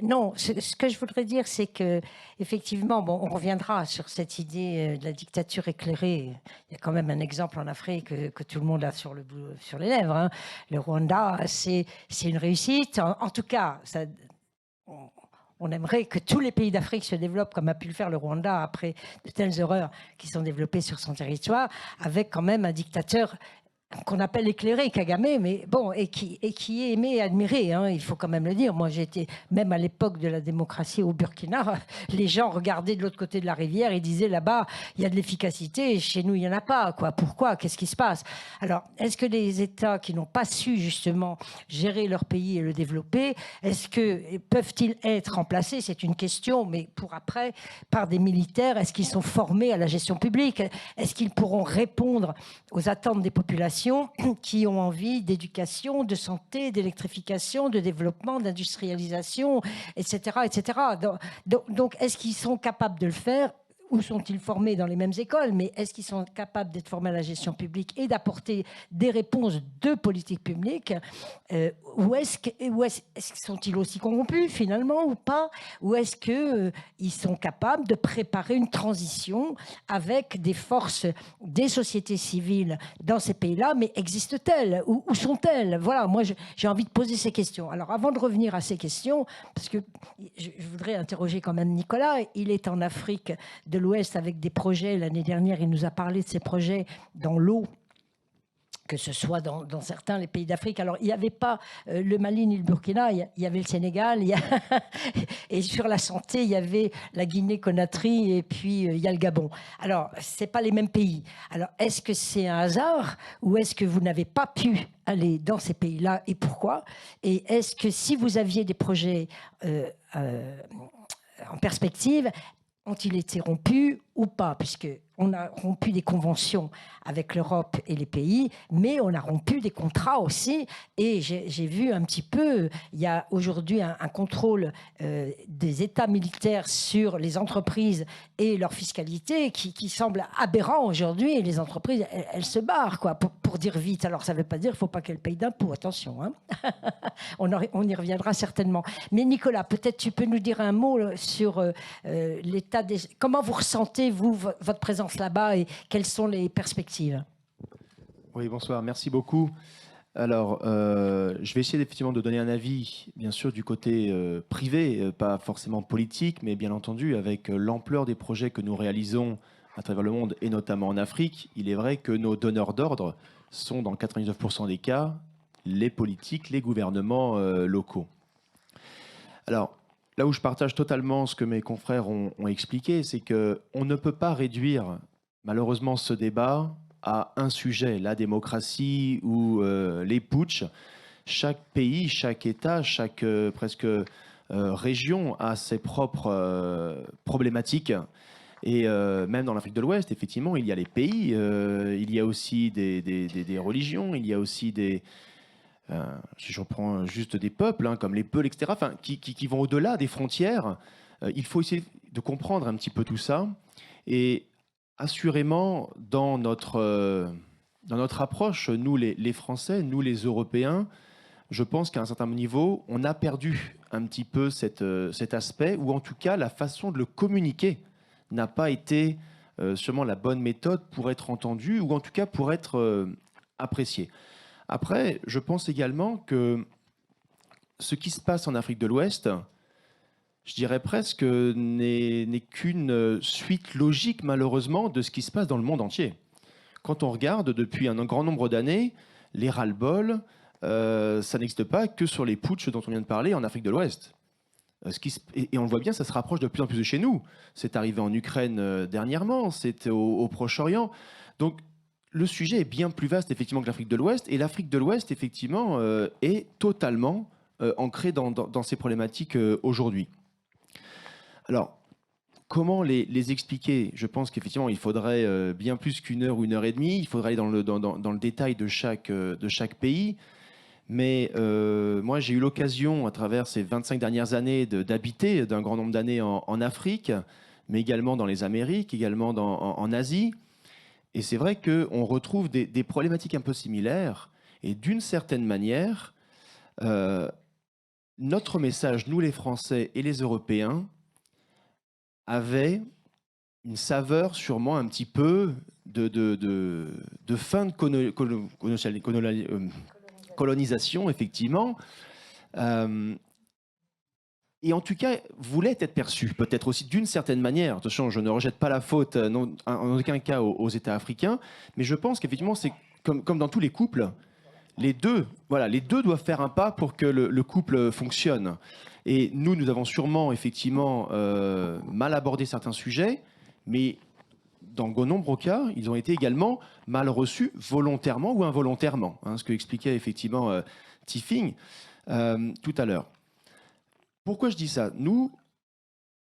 Non, ce que je voudrais dire, c'est que effectivement, bon, on reviendra sur cette idée de la dictature éclairée. Il y a quand même un exemple en Afrique que tout le monde a sur les lèvres. Hein. Le Rwanda, c'est une réussite. En tout cas, on aimerait que tous les pays d'Afrique se développent comme a pu le faire le Rwanda après de telles horreurs qui sont développées sur son territoire, avec quand même un dictateur qu'on appelle éclairé, Kagame, mais bon, et qui est aimé et admiré, hein, il faut quand même le dire. Moi, j'étais, même à l'époque de la démocratie au Burkina, les gens regardaient de l'autre côté de la rivière et disaient là-bas, il y a de l'efficacité, et chez nous, il n'y en a pas. Quoi. Pourquoi? Qu'est-ce qui se passe? Alors, est-ce que les États qui n'ont pas su, justement, gérer leur pays et le développer, peuvent-ils être remplacés? C'est une question, mais pour après, par des militaires. Est-ce qu'ils sont formés à la gestion publique? Est-ce qu'ils pourront répondre aux attentes des populations qui ont envie d'éducation, de santé, d'électrification, de développement, d'industrialisation, etc., etc. Donc est-ce qu'ils sont capables de le faire? où sont-ils formés dans les mêmes écoles, mais est-ce qu'ils sont capables d'être formés à la gestion publique et d'apporter des réponses de politique publique, ou sont-ils aussi corrompus finalement ou pas, ou est-ce qu'ils sont capables de préparer une transition avec des forces des sociétés civiles dans ces pays-là, mais existent-elles? Où sont-elles? Voilà, moi j'ai envie de poser ces questions. Alors avant de revenir à ces questions, parce que je voudrais interroger quand même Nicolas, il est en Afrique de l'Ouest avec des projets, l'année dernière il nous a parlé de ces projets dans l'eau, que ce soit dans certains les pays d'Afrique. Alors, il n'y avait pas le Mali ni le Burkina, il y avait le Sénégal, et sur la santé, il y avait la Guinée-Conakry, et puis il y a le Gabon. Alors, ce n'est pas les mêmes pays. Alors, est-ce que c'est un hasard, ou est-ce que vous n'avez pas pu aller dans ces pays-là, et pourquoi? Et est-ce que si vous aviez des projets en perspective, ont-ils été rompus ou pas? Puisqu'on a rompu des conventions avec l'Europe et les pays, mais on a rompu des contrats aussi. Et j'ai vu un petit peu, il y a aujourd'hui un contrôle des États militaires sur les entreprises et leur fiscalité qui semble aberrant aujourd'hui. Et les entreprises, elles se barrent, quoi, pour dire vite. Alors, ça ne veut pas dire qu'il ne faut pas qu'elles payent d'impôts, attention. Hein. On y reviendra certainement. Mais Nicolas, peut-être tu peux nous dire un mot sur l'état des... Comment vous ressentez, vous, votre présence là-bas et quelles sont les perspectives?
Oui, bonsoir, merci beaucoup. Alors, je vais essayer effectivement de donner un avis, bien sûr, du côté privé, pas forcément politique, mais bien entendu, avec l'ampleur des projets que nous réalisons à travers le monde, et notamment en Afrique. Il est vrai que nos donneurs d'ordre sont, dans 99% des cas, les politiques, les gouvernements locaux. Alors, là où je partage totalement ce que mes confrères ont expliqué, c'est qu'on ne peut pas réduire, malheureusement, ce débat à un sujet, la démocratie ou les putschs. Chaque pays, chaque État, chaque presque région a ses propres problématiques. Et même dans l'Afrique de l'Ouest, effectivement, il y a les pays, il y a aussi des religions, il y a aussi des... si je reprends juste des peuples, hein, comme les Peuls, etc., enfin, qui vont au-delà des frontières. Il faut essayer de comprendre un petit peu tout ça. Et assurément, dans notre approche, nous les Français, nous les Européens, je pense qu'à un certain niveau, on a perdu un petit peu cet aspect, ou en tout cas, la façon de le communiquer n'a pas été sûrement la bonne méthode pour être entendue, ou en tout cas pour être appréciée. Après, je pense également que ce qui se passe en Afrique de l'Ouest, je dirais presque, n'est qu'une suite logique, malheureusement, de ce qui se passe dans le monde entier. Quand on regarde, depuis un grand nombre d'années, les ras-le-bol, ça n'existe pas que sur les putschs dont on vient de parler en Afrique de l'Ouest. Et on le voit bien, ça se rapproche de plus en plus de chez nous. C'est arrivé en Ukraine dernièrement, c'est au Proche-Orient. Donc, le sujet est bien plus vaste, effectivement, que l'Afrique de l'Ouest. Et l'Afrique de l'Ouest, effectivement, est totalement ancrée dans ces problématiques aujourd'hui. Alors, comment les expliquer? Je pense qu'effectivement, il faudrait bien plus qu'une heure ou une heure et demie. Il faudrait aller dans le détail de chaque pays. Mais moi, j'ai eu l'occasion, à travers ces 25 dernières années, d'habiter d'un grand nombre d'années en Afrique, mais également dans les Amériques, également en Asie. Et c'est vrai qu'on retrouve des problématiques un peu similaires. Et d'une certaine manière, notre message, nous les Français et les Européens, avait une saveur sûrement un petit peu de fin de colonisation, effectivement. Et en tout cas, voulait être perçu, peut-être aussi d'une certaine manière. Attention, je ne rejette pas la faute en aucun cas aux États africains, mais je pense qu'effectivement, c'est comme dans tous les couples, les deux doivent faire un pas pour que le couple fonctionne. Et nous avons sûrement, effectivement, mal abordé certains sujets, mais dans de nombreux cas, ils ont été également mal reçus, volontairement ou involontairement, hein, ce que expliquait effectivement Tiffing tout à l'heure. Pourquoi je dis ça? Nous,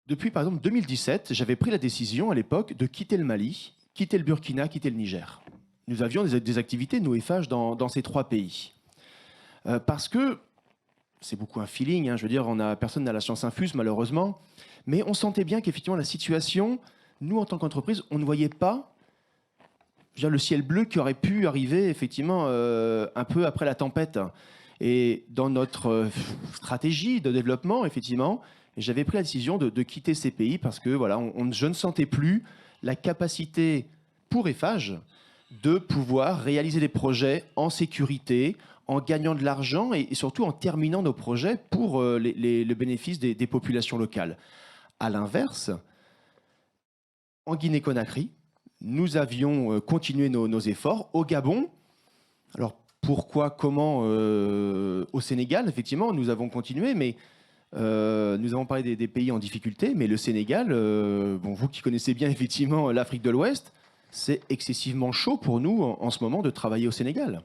depuis par exemple 2017, j'avais pris la décision à l'époque de quitter le Mali, quitter le Burkina, quitter le Niger. Nous avions des activités, nous FH, dans ces trois pays. Parce que c'est beaucoup un feeling, hein, je veux dire, personne n'a la science infuse malheureusement, mais on sentait bien qu'effectivement la situation nous, en tant qu'entreprise, on ne voyait pas le ciel bleu qui aurait pu arriver effectivement un peu après la tempête. Et dans notre stratégie de développement, effectivement, j'avais pris la décision de quitter ces pays parce que voilà, je ne sentais plus la capacité pour Eiffage de pouvoir réaliser des projets en sécurité, en gagnant de l'argent et surtout en terminant nos projets pour le bénéfice des populations locales. À l'inverse, en Guinée-Conakry, nous avions continué nos efforts. Au Gabon, alors pourquoi, comment au Sénégal, effectivement, nous avons continué, mais nous avons parlé des pays en difficulté, mais le Sénégal, bon, vous qui connaissez bien effectivement l'Afrique de l'Ouest, c'est excessivement chaud pour nous en ce moment de travailler au Sénégal.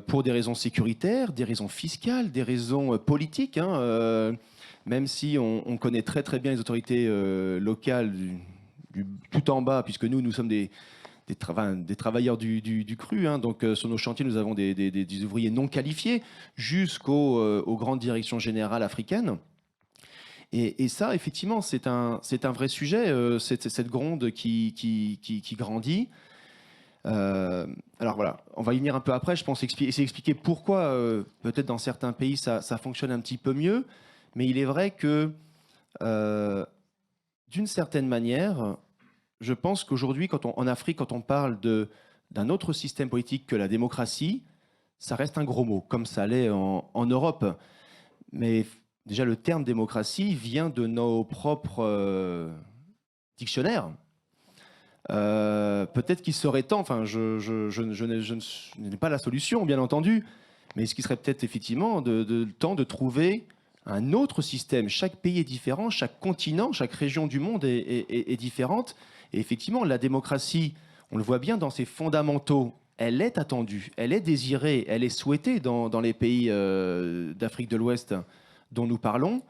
Pour des raisons sécuritaires, des raisons fiscales, des raisons politiques, hein, même si on connaît très très bien les autorités locales tout en bas, puisque nous sommes des travailleurs du cru. Hein, donc sur nos chantiers, nous avons des ouvriers non qualifiés jusqu'aux grandes directions générales africaines. Et ça, effectivement, c'est un vrai sujet, cette gronde qui grandit. Alors voilà, on va y venir un peu après. Je pense essayer d'expliquer pourquoi, peut-être dans certains pays, ça fonctionne un petit peu mieux. Mais il est vrai que, d'une certaine manière, je pense qu'aujourd'hui, en Afrique, quand on parle d'un autre système politique que la démocratie, ça reste un gros mot, comme ça l'est en Europe. Mais déjà, le terme démocratie vient de nos propres dictionnaires. Peut-être qu'il serait temps, enfin, je n'ai pas la solution, bien entendu, mais ce qui serait peut-être effectivement temps de trouver un autre système. Chaque pays est différent, chaque continent, chaque région du monde est différente. Et effectivement, la démocratie, on le voit bien dans ses fondamentaux, elle est attendue, elle est désirée, elle est souhaitée dans les pays d'Afrique de l'Ouest dont nous parlons.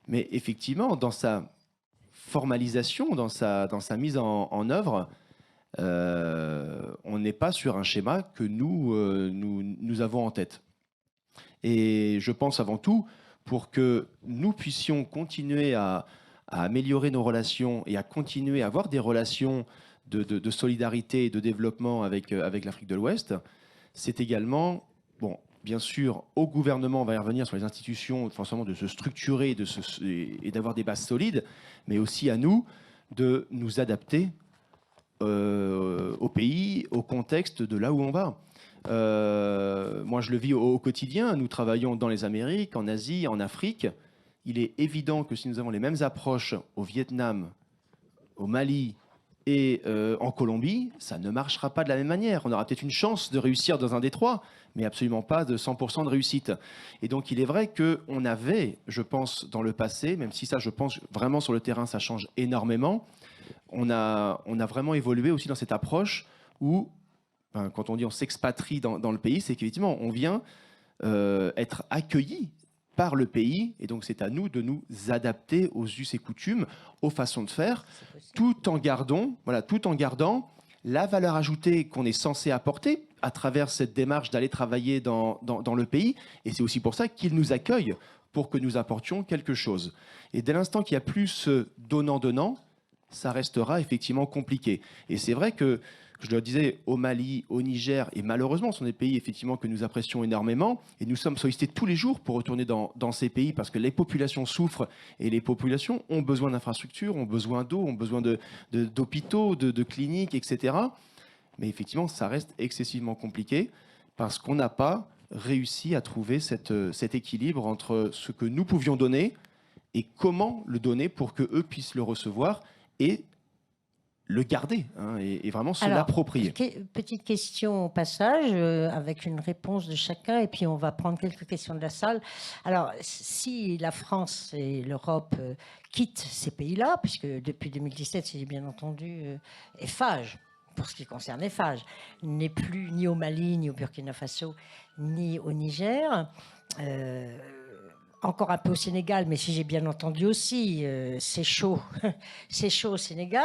Mais effectivement, dans sa formalisation, dans sa mise en œuvre, on n'est pas sur un schéma que nous avons en tête. Et je pense avant tout, pour que nous puissions continuer à améliorer nos relations et à continuer à avoir des relations de solidarité et de développement avec l'Afrique de l'Ouest, c'est également, bon, bien sûr, au gouvernement, on va y revenir sur les institutions, forcément de se structurer et d'avoir des bases solides, mais aussi à nous de nous adapter au pays, au contexte de là où on va. Moi, je le vis au quotidien. Nous travaillons dans les Amériques, en Asie, en Afrique. Il est évident que si nous avons les mêmes approches au Vietnam, au Mali et en Colombie, ça ne marchera pas de la même manière. On aura peut-être une chance de réussir dans un des trois, mais absolument pas de 100% de réussite. Et donc, il est vrai qu'on avait, je pense, dans le passé, même si ça, je pense, vraiment sur le terrain, ça change énormément, on a vraiment évolué aussi dans cette approche où, quand on dit on s'expatrie dans le pays, c'est qu'effectivement, on vient être accueilli par le pays, et donc c'est à nous de nous adapter aux us et coutumes, aux façons de faire, tout en gardant la valeur ajoutée qu'on est censé apporter à travers cette démarche d'aller travailler dans le pays. Et c'est aussi pour ça qu'ils nous accueillent, pour que nous apportions quelque chose. Et dès l'instant qu'il y a plus ce donnant-donnant, ça restera effectivement compliqué. Et c'est vrai que, je le disais, au Mali, au Niger, et malheureusement, ce sont des pays effectivement que nous apprécions énormément, et nous sommes sollicités tous les jours pour retourner dans ces pays parce que les populations souffrent, et les populations ont besoin d'infrastructures, ont besoin d'eau, ont besoin d'hôpitaux, de cliniques, etc. Mais effectivement, ça reste excessivement compliqué parce qu'on n'a pas réussi à trouver cet équilibre entre ce que nous pouvions donner et comment le donner pour qu'eux puissent le recevoir et le garder, hein, et vraiment se l'approprier.
Petite question au passage, avec une réponse de chacun, et puis on va prendre quelques questions de la salle. Alors, si la France et l'Europe quittent ces pays-là, puisque depuis 2017, si j'ai bien entendu, Eiffage, pour ce qui concerne Eiffage, n'est plus ni au Mali, ni au Burkina Faso, ni au Niger, encore un peu au Sénégal, mais si j'ai bien entendu aussi, c'est chaud. C'est chaud au Sénégal,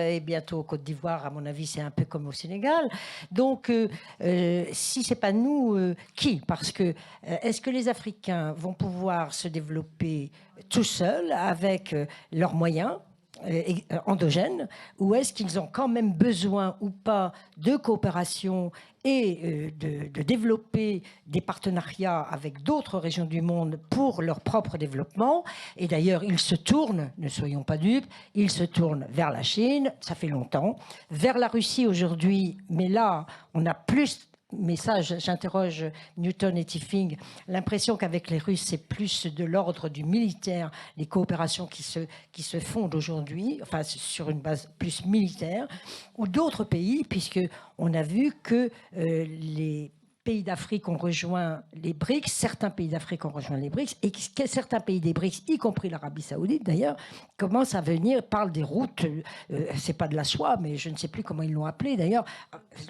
et bientôt au Côte d'Ivoire, à mon avis, c'est un peu comme au Sénégal. Donc, si ce n'est pas nous, qui ? Parce que, est-ce que les Africains vont pouvoir se développer tout seuls, avec leurs moyens ? endogènes, ou est-ce qu'ils ont quand même besoin ou pas de coopération et de développer des partenariats avec d'autres régions du monde pour leur propre développement. Et d'ailleurs, ils se tournent, ne soyons pas dupes, ils se tournent vers la Chine, ça fait longtemps, vers la Russie aujourd'hui, mais là, on a plus... Mais ça, j'interroge Newton et Tiefling, l'impression qu'avec les Russes, c'est plus de l'ordre du militaire, les coopérations qui se fondent aujourd'hui, enfin sur une base plus militaire, ou d'autres pays, puisqu'on a vu que les pays d'Afrique ont rejoint les BRICS, certains pays d'Afrique ont rejoint les BRICS, et que certains pays des BRICS, y compris l'Arabie Saoudite d'ailleurs, commencent à venir, parlent des routes, c'est pas de la soie, mais je ne sais plus comment ils l'ont appelé d'ailleurs,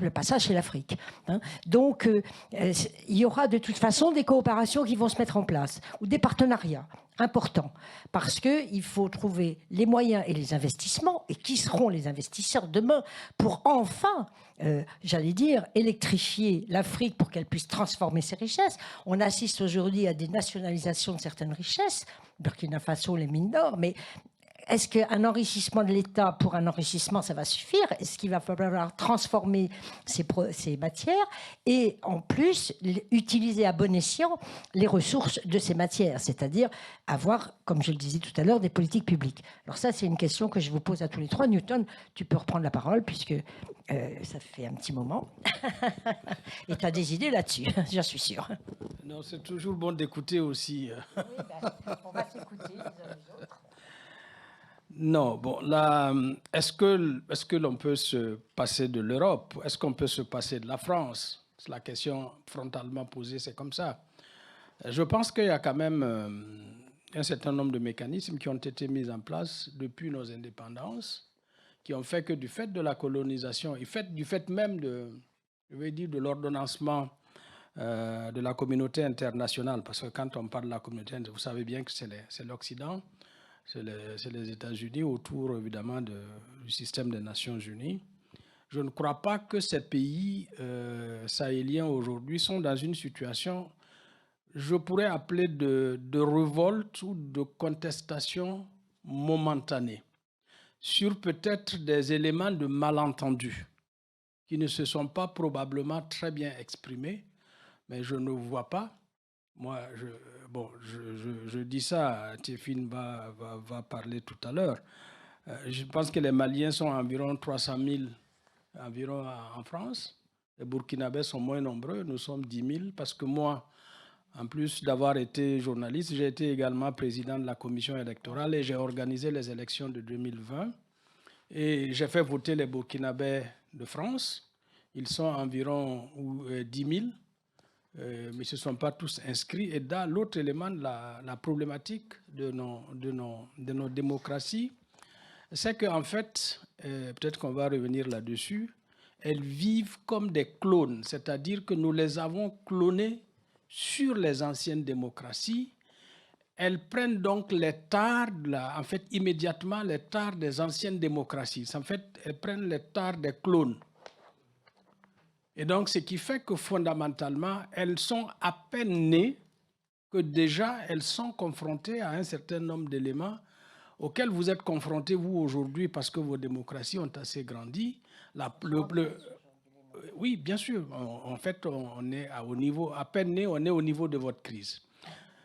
le passage c'est l'Afrique. Hein. Donc il y aura de toute façon des coopérations qui vont se mettre en place, ou des partenariats importants, parce qu'il faut trouver les moyens et les investissements, et qui seront les investisseurs demain pour enfin, j'allais dire, électrifier l'Afrique pour qu'elle puisse transformer ses richesses. On assiste aujourd'hui à des nationalisations de certaines richesses, Burkina Faso, les mines d'or, mais est-ce qu'un enrichissement de l'État pour un enrichissement, ça va suffire? Est-ce qu'il va falloir transformer ces matières et en plus utiliser à bon escient les ressources de ces matières, c'est-à-dire avoir, comme je le disais tout à l'heure, des politiques publiques? Alors ça, c'est une question que je vous pose à tous les trois. Newton, tu peux reprendre la parole puisque ça fait un petit moment. Et tu as des idées là-dessus, j'en suis sûre.
Non, c'est toujours bon d'écouter aussi.
Oui, on va s'écouter les uns les autres.
Non, bon, là, est-ce que l'on peut se passer de l'Europe? Est-ce qu'on peut se passer de la France? C'est la question frontalement posée, c'est comme ça. Je pense qu'il y a quand même un certain nombre de mécanismes qui ont été mis en place depuis nos indépendances, qui ont fait que du fait de la colonisation, et du fait même de l'ordonnancement de la communauté internationale, parce que quand on parle de la communauté, vous savez bien que c'est l'Occident, c'est les États-Unis autour, évidemment, du système des Nations Unies. Je ne crois pas que ces pays sahéliens aujourd'hui sont dans une situation, je pourrais appeler de révolte ou de contestation momentanée sur peut-être des éléments de malentendu qui ne se sont pas probablement très bien exprimés, mais je ne vois pas. Moi, je dis ça, Tiefling va parler tout à l'heure. Je pense que les Maliens sont environ 300 000 environ en France. Les Burkinabés sont moins nombreux, nous sommes 10 000, parce que moi, en plus d'avoir été journaliste, j'ai été également président de la commission électorale et j'ai organisé les élections de 2020. Et j'ai fait voter les Burkinabés de France. Ils sont environ 10 000. Mais ils ne se sont pas tous inscrits. Et dans l'autre élément de la problématique de nos démocraties, c'est qu'en fait, peut-être qu'on va revenir là-dessus, elles vivent comme des clones, c'est-à-dire que nous les avons clonées sur les anciennes démocraties. Elles prennent donc les tares, en fait, immédiatement les tares des anciennes démocraties. En fait, elles prennent les tares des clones. Et donc, ce qui fait que fondamentalement, elles sont à peine nées que déjà elles sont confrontées à un certain nombre d'éléments auxquels vous êtes confrontés, vous, aujourd'hui, parce que vos démocraties ont assez grandi. Oui, bien sûr. En fait, on est au niveau, à peine né, on est au niveau de votre crise.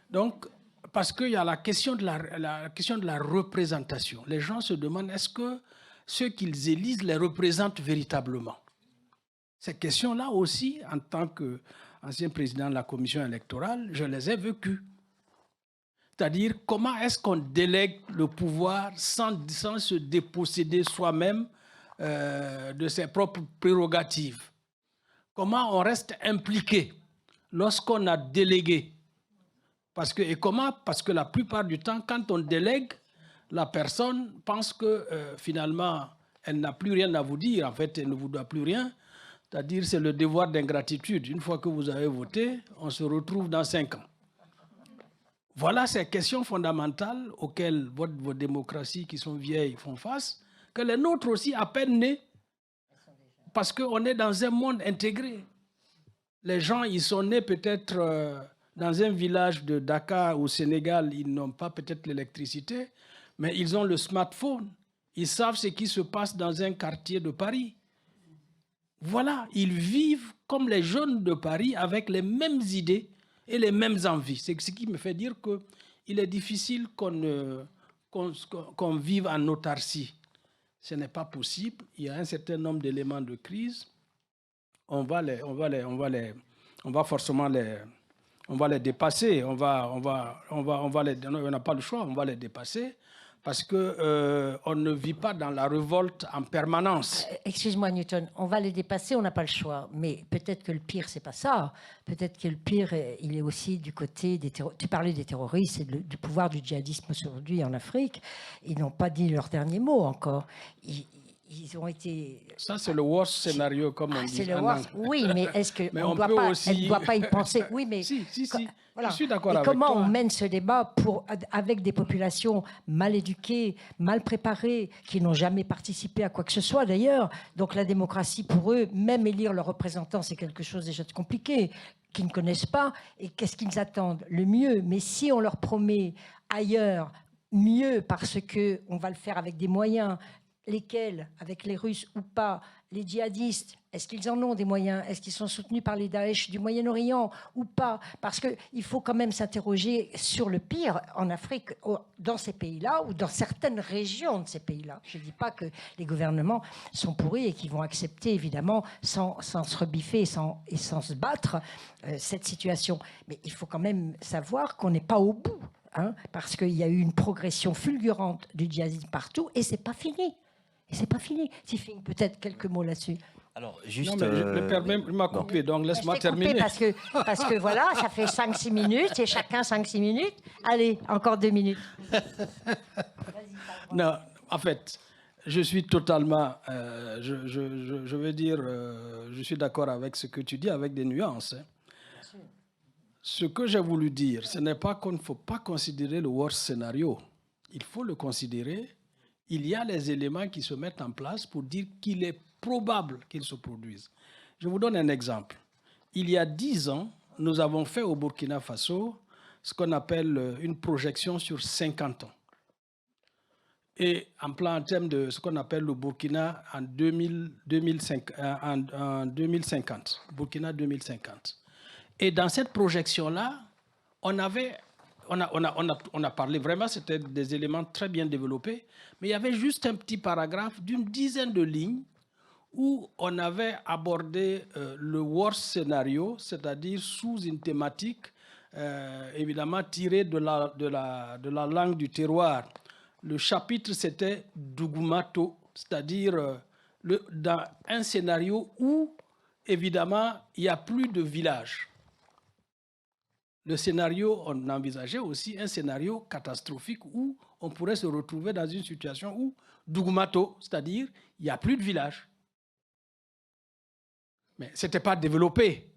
Donc, parce qu'il y a la question de la représentation. Les gens se demandent, est-ce que ceux qu'ils élisent les représentent véritablement? Ces questions-là aussi, en tant qu'ancien président de la commission électorale, je les ai vécues. C'est-à-dire, comment est-ce qu'on délègue le pouvoir sans se déposséder soi-même de ses propres prérogatives? Comment on reste impliqué lorsqu'on a délégué? Parce que la plupart du temps, quand on délègue, la personne pense que finalement, elle n'a plus rien à vous dire. En fait, elle ne vous doit plus rien. C'est-à-dire, c'est le devoir d'ingratitude. Une fois que vous avez voté, on se retrouve dans 5 ans. Voilà ces questions fondamentales auxquelles vos démocraties qui sont vieilles font face, que les nôtres aussi, à peine nés, parce qu'on est dans un monde intégré. Les gens, ils sont nés peut-être dans un village de Dakar au Sénégal, ils n'ont pas peut-être l'électricité, mais ils ont le smartphone. Ils savent ce qui se passe dans un quartier de Paris. Voilà, ils vivent comme les jeunes de Paris avec les mêmes idées et les mêmes envies. C'est ce qui me fait dire qu'il est difficile qu'on vive en autarcie. Ce n'est pas possible. Il y a un certain nombre d'éléments de crise. On va forcément les dépasser. On n'a pas le choix. On va les dépasser parce que on ne vit pas dans la révolte en permanence.
Excuse-moi, Newton, on va les dépasser, on n'a pas le choix. Mais peut-être que le pire, c'est pas ça. Peut-être que le pire, il est aussi du côté des terroristes. Tu parlais des terroristes et du pouvoir du djihadisme aujourd'hui en Afrique. Ils n'ont pas dit leur dernier mot encore. Ils ont été...
Ça, c'est le worst scénario, comme on dit.
C'est le worst. Oui, mais est-ce qu'on ne doit pas y penser? Oui, mais...
Si.
Voilà.
Je suis d'accord avec
comment
toi.
on mène ce débat avec des populations mal éduquées, mal préparées, qui n'ont jamais participé à quoi que ce soit d'ailleurs. Donc la démocratie, pour eux, même élire leurs représentants, c'est quelque chose déjà de compliqué, qu'ils ne connaissent pas. Et qu'est-ce qu'ils attendent? Le mieux. Mais si on leur promet ailleurs mieux, parce qu'on va le faire avec des moyens, lesquels, avec les Russes ou pas, les djihadistes, est-ce qu'ils en ont des moyens? Est-ce qu'ils sont soutenus par les Daesh du Moyen-Orient ou pas? Parce qu'il faut quand même s'interroger sur le pire en Afrique, dans ces pays-là ou dans certaines régions de ces pays-là. Je ne dis pas que les gouvernements sont pourris et qu'ils vont accepter, évidemment, sans se rebiffer et sans se battre, cette situation. Mais il faut quand même savoir qu'on n'est pas au bout, hein, parce qu'il y a eu une progression fulgurante du djihadisme partout et ce n'est pas fini. Et c'est pas fini. Tiffing, peut-être quelques mots là-dessus.
Alors, juste...
Non, mais le père m'a coupé, donc laisse-moi terminer.
Parce que voilà, ça fait 5-6 minutes, et chacun 5-6 minutes. Allez, encore 2 minutes.
Non, en fait, je suis totalement... je veux dire, je suis d'accord avec ce que tu dis, avec des nuances. Hein. Ce que j'ai voulu dire, ce n'est pas qu'on ne faut pas considérer le worst scénario. Il faut le considérer. Il y a les éléments qui se mettent en place pour dire qu'il est probable qu'ils se produisent. Je vous donne un exemple. Il y a 10 ans, nous avons fait au Burkina Faso ce qu'on appelle une projection sur 50 ans. Et en termes de ce qu'on appelle le Burkina en 2050, Burkina 2050. Et dans cette projection-là, on a parlé vraiment, c'était des éléments très bien développés, mais il y avait juste un petit paragraphe d'une dizaine de lignes où on avait abordé le worst scénario, c'est-à-dire sous une thématique évidemment tirée de la langue du terroir. Le chapitre, c'était Dougumato, c'est-à-dire dans un scénario où, évidemment, il n'y a plus de village. Le scénario, on envisageait aussi un scénario catastrophique où on pourrait se retrouver dans une situation où Dougumato, c'est-à-dire il n'y a plus de village. Mais ce n'était pas développé.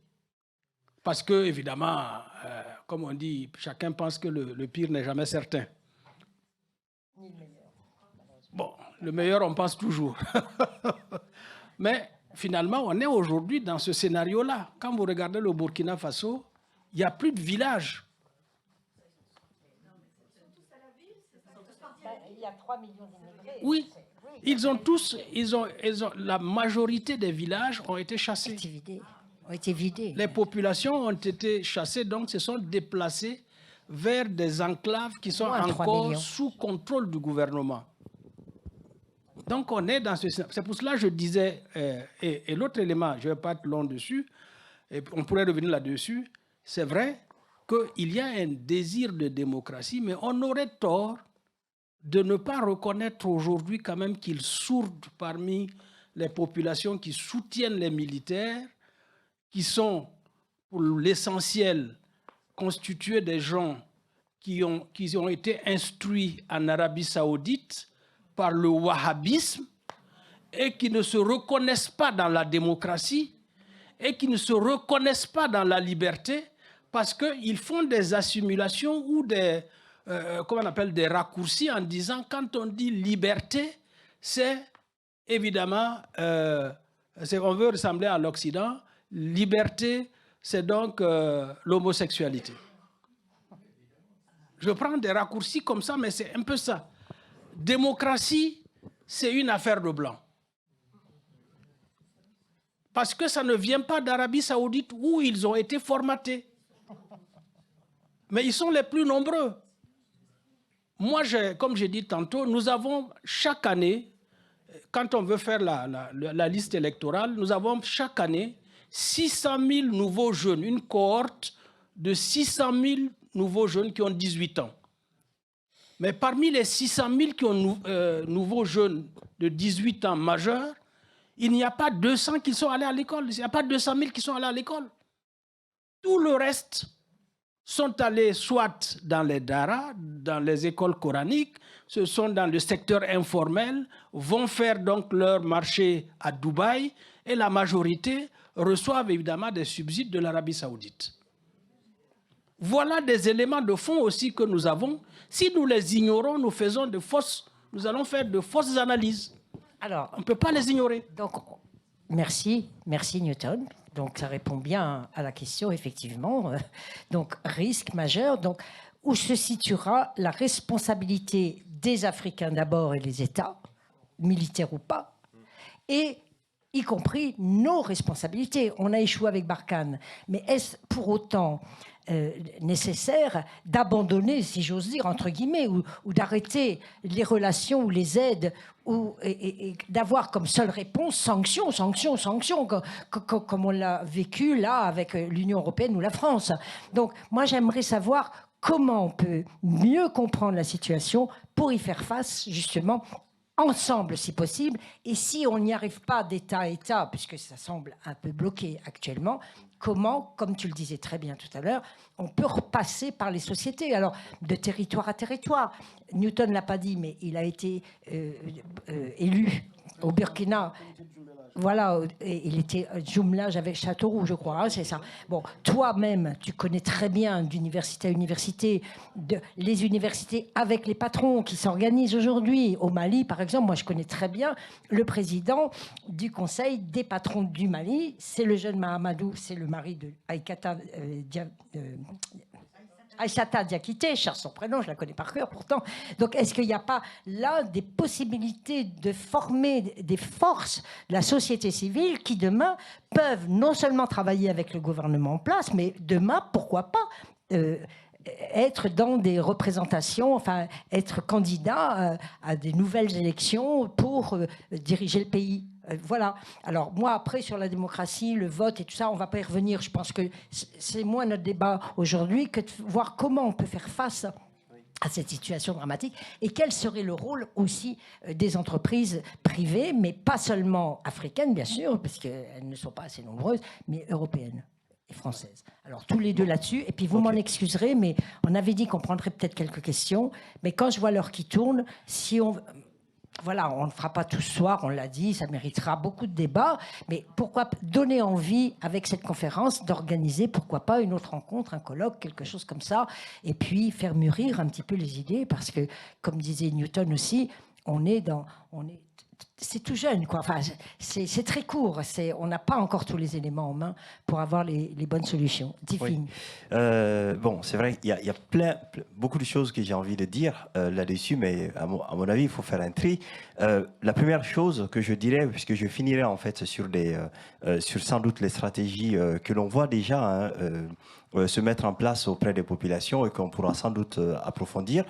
Parce que, évidemment, comme on dit, chacun pense que le pire n'est jamais certain. Ni le meilleur. Bon, le meilleur, on pense toujours. Mais finalement, on est aujourd'hui dans ce scénario-là. Quand vous regardez le Burkina Faso, il n'y a plus de village.
Il y a 3 millions d'immigrés.
Oui, la majorité des villages ont été chassés.
Ont été vidés.
Les populations ont été chassées, donc se sont déplacées vers des enclaves qui sont encore sous contrôle du gouvernement. Donc on est dans ce... C'est pour cela que je disais, et l'autre élément, je ne vais pas être long dessus, et on pourrait revenir là-dessus, c'est vrai qu'il y a un désir de démocratie, mais on aurait tort de ne pas reconnaître aujourd'hui quand même qu'il sourde parmi les populations qui soutiennent les militaires, qui sont pour l'essentiel constitués des gens qui ont été instruits en Arabie Saoudite par le wahhabisme et qui ne se reconnaissent pas dans la démocratie et qui ne se reconnaissent pas dans la liberté parce qu'ils font des assimilations ou des raccourcis en disant quand on dit liberté, c'est évidemment, on veut ressembler à l'Occident, liberté, c'est donc l'homosexualité. Je prends des raccourcis comme ça, mais c'est un peu ça. Démocratie, c'est une affaire de blanc. Parce que ça ne vient pas d'Arabie Saoudite où ils ont été formatés. Mais ils sont les plus nombreux. Moi, comme j'ai dit tantôt, nous avons chaque année, quand on veut faire la liste électorale, nous avons chaque année 600 000 nouveaux jeunes, une cohorte de 600 000 nouveaux jeunes qui ont 18 ans. Mais parmi les 600 000 qui ont nouveaux jeunes de 18 ans majeurs, il n'y a pas 200 qui sont allés à l'école. Il n'y a pas 200 000 qui sont allés à l'école. Tout le reste sont allés soit dans les daras, dans les écoles coraniques, ce sont dans le secteur informel, vont faire donc leur marché à Dubaï, et la majorité reçoivent évidemment des subsides de l'Arabie Saoudite. Voilà des éléments de fond aussi que nous avons. Si nous les ignorons, nous allons faire de fausses analyses.
Alors,
on ne peut pas les ignorer.
Donc, merci Newton. Donc, ça répond bien à la question, effectivement. Donc, risque majeur. Donc, où se situera la responsabilité des Africains d'abord et des États, militaires ou pas, et y compris nos responsabilités. On a échoué avec Barkhane, mais est-ce pour autant nécessaire d'abandonner, si j'ose dire, entre guillemets, ou d'arrêter les relations ou les aides, et d'avoir comme seule réponse sanctions, comme on l'a vécu là avec l'Union européenne ou la France. Donc moi j'aimerais savoir comment on peut mieux comprendre la situation pour y faire face justement ensemble si possible, et si on n'y arrive pas d'État à État, puisque ça semble un peu bloqué actuellement, comment, comme tu le disais très bien tout à l'heure, on peut repasser par les sociétés, alors de territoire à territoire. Newton ne l'a pas dit, mais il a été élu au Burkina. Voilà, il était jumelage avec Châteauroux, je crois, hein, c'est ça. Bon, toi-même, tu connais très bien d'université à université, les universités avec les patrons qui s'organisent aujourd'hui. Au Mali, par exemple, moi je connais très bien le président du conseil des patrons du Mali, c'est le jeune Mahamadou, c'est le mari de Aïssata Diakité, cher son prénom, je la connais par cœur pourtant. Donc, est-ce qu'il n'y a pas là des possibilités de former des forces de la société civile qui, demain, peuvent non seulement travailler avec le gouvernement en place, mais demain, pourquoi pas être dans des représentations, enfin, être candidat à des nouvelles élections pour diriger le pays. Voilà. Alors, moi, après, sur la démocratie, le vote et tout ça, on ne va pas y revenir. Je pense que c'est moins notre débat aujourd'hui que de voir comment on peut faire face à cette situation dramatique et quel serait le rôle aussi des entreprises privées, mais pas seulement africaines, bien sûr, parce qu'elles ne sont pas assez nombreuses, mais européennes et françaises. Alors, tous les deux là-dessus. Et puis, vous m'en excuserez, mais on avait dit qu'on prendrait peut-être quelques questions. Mais quand je vois l'heure qui tourne, si on... Voilà, on ne fera pas tout ce soir, on l'a dit, ça méritera beaucoup de débats, mais pourquoi donner envie, avec cette conférence, d'organiser, pourquoi pas, une autre rencontre, un colloque, quelque chose comme ça, et puis faire mûrir un petit peu les idées, parce que, comme disait Newton aussi, c'est tout jeune, quoi. Enfin, c'est très court. On n'a pas encore tous les éléments en main pour avoir les bonnes solutions.
Oui. Bon, c'est vrai qu'il y a beaucoup de choses que j'ai envie de dire là-dessus, mais à mon avis, il faut faire un tri. La première chose que je dirais, puisque je finirai en fait sur sans doute les stratégies que l'on voit déjà se mettre en place auprès des populations et qu'on pourra sans doute approfondir.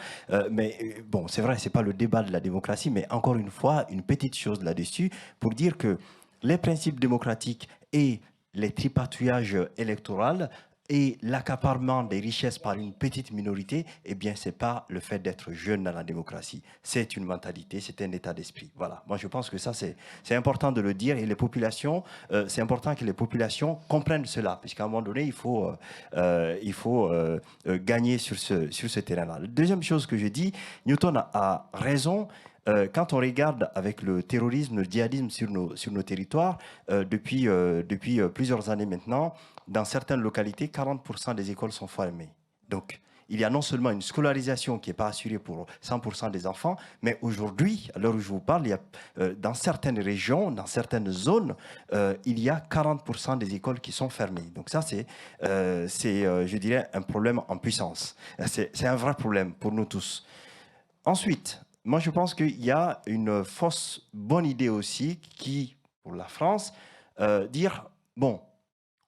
Mais bon, c'est vrai, c'est pas le débat de la démocratie, mais encore une fois, une petite chose là-dessus pour dire que les principes démocratiques et les tripatouillages électoraux et l'accaparement des richesses par une petite minorité, eh bien, c'est pas le fait d'être jeune dans la démocratie. C'est une mentalité, c'est un état d'esprit. Voilà. Moi, je pense que ça, c'est important de le dire. Et les populations, c'est important que les populations comprennent cela, puisqu'à un moment donné, il faut gagner sur ce terrain-là. La deuxième chose que je dis, Newton a raison. Quand on regarde avec le terrorisme, le djihadisme sur nos territoires, depuis plusieurs années maintenant, dans certaines localités, 40% des écoles sont fermées. Donc, il y a non seulement une scolarisation qui n'est pas assurée pour 100% des enfants, mais aujourd'hui, à l'heure où je vous parle, dans certaines régions, dans certaines zones, il y a 40% des écoles qui sont fermées. Donc ça, c'est je dirais, un problème en puissance. C'est un vrai problème pour nous tous. Ensuite, moi, je pense qu'il y a une fausse bonne idée aussi qui, pour la France, dire, bon,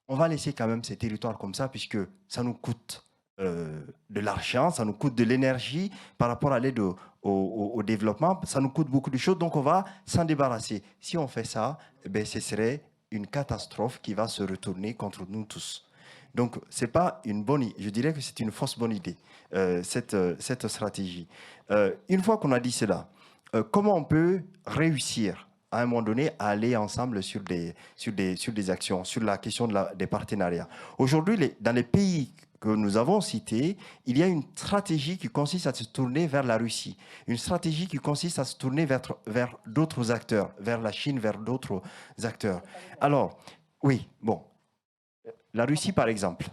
on va laisser quand même ces territoires comme ça, puisque ça nous coûte de l'argent, ça nous coûte de l'énergie par rapport à l'aide au développement, ça nous coûte beaucoup de choses, donc on va s'en débarrasser. Si on fait ça, eh bien, ce serait une catastrophe qui va se retourner contre nous tous. Donc, c'est pas une bonne idée. Je dirais que c'est une fausse bonne idée, cette stratégie. Une fois qu'on a dit cela, comment on peut réussir à un moment donné à aller ensemble sur des actions, sur la question des partenariats? Aujourd'hui, dans les pays que nous avons cités, il y a une stratégie qui consiste à se tourner vers la Russie, une stratégie qui consiste à se tourner vers d'autres acteurs, vers la Chine, vers d'autres acteurs. Alors, oui, bon. La Russie, par exemple,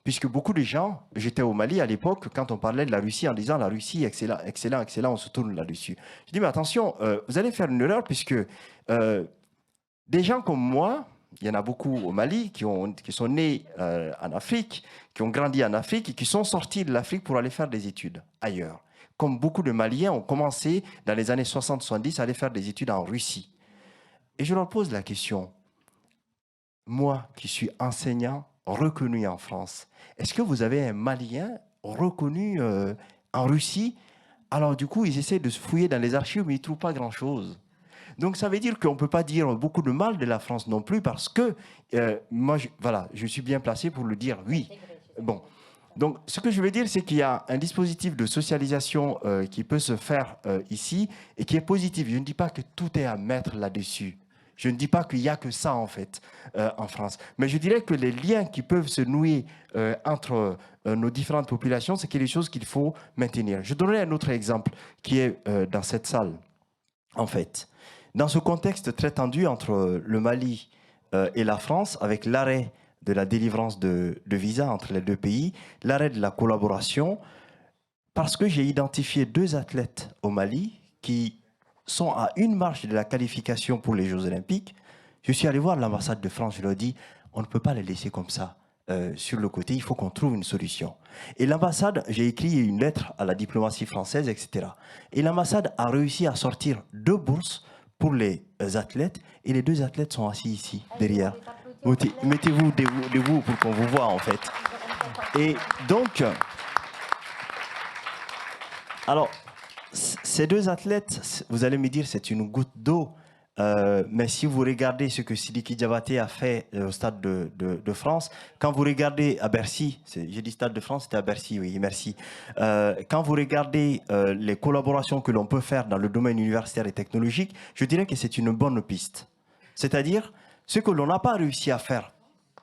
puisque beaucoup de gens, j'étais au Mali à l'époque, quand on parlait de la Russie en disant la Russie, excellent, excellent, excellent, on se tourne là-dessus. Je dis, mais attention, vous allez faire une erreur, puisque des gens comme moi, il y en a beaucoup au Mali qui sont nés en Afrique, qui ont grandi en Afrique et qui sont sortis de l'Afrique pour aller faire des études ailleurs. Comme beaucoup de Maliens ont commencé dans les années 60-70 à aller faire des études en Russie. Et je leur pose la question, moi qui suis enseignant reconnu en France, est-ce que vous avez un Malien reconnu en Russie? Alors du coup, ils essaient de se fouiller dans les archives, mais ils ne trouvent pas grand-chose. Donc ça veut dire qu'on ne peut pas dire beaucoup de mal de la France non plus, parce que moi, je suis bien placé pour le dire, oui. Bon. Donc ce que je veux dire, c'est qu'il y a un dispositif de socialisation qui peut se faire ici et qui est positif. Je ne dis pas que tout est à mettre là-dessus. Je ne dis pas qu'il n'y a que ça, en fait, en France. Mais je dirais que les liens qui peuvent se nouer entre nos différentes populations, c'est quelque chose qu'il faut maintenir. Je donnerai un autre exemple qui est dans cette salle, en fait. Dans ce contexte très tendu entre le Mali et la France, avec l'arrêt de la délivrance de visas entre les deux pays, l'arrêt de la collaboration, parce que j'ai identifié 2 athlètes au Mali qui sont à une marche de la qualification pour les Jeux Olympiques, je suis allé voir l'ambassade de France, je leur ai dit, on ne peut pas les laisser comme ça sur le côté, il faut qu'on trouve une solution. Et l'ambassade, j'ai écrit une lettre à la diplomatie française, etc. Et l'ambassade a réussi à sortir 2 bourses pour les athlètes, et les 2 athlètes sont assis ici, derrière. Mettez-vous debout pour qu'on vous voit, en fait. Et donc, alors, ces 2 athlètes, vous allez me dire, c'est une goutte d'eau. Mais si vous regardez ce que Sidiki Diabaté a fait au Stade de France, quand vous regardez à Bercy, j'ai dit Stade de France, c'était à Bercy, oui, merci. Quand vous regardez les collaborations que l'on peut faire dans le domaine universitaire et technologique, je dirais que c'est une bonne piste. C'est-à-dire, ce que l'on n'a pas réussi à faire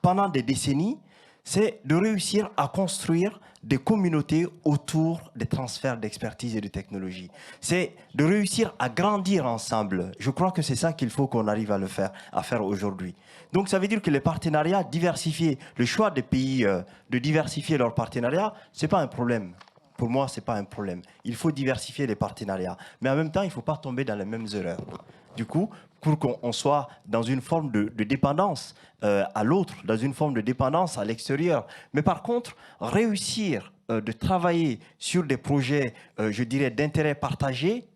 pendant des décennies, c'est de réussir à construire des communautés autour des transferts d'expertise et de technologie. C'est de réussir à grandir ensemble. Je crois que c'est ça qu'il faut qu'on arrive à faire aujourd'hui. Donc ça veut dire que les partenariats diversifiés, le choix des pays de diversifier leurs partenariats, ce n'est pas un problème. Pour moi, ce n'est pas un problème. Il faut diversifier les partenariats. Mais en même temps, il ne faut pas tomber dans les mêmes erreurs. Du coup, pour qu'on soit dans une forme de dépendance à l'autre, dans une forme de dépendance à l'extérieur. Mais par contre, réussir de travailler sur des projets, je dirais, d'intérêt partagé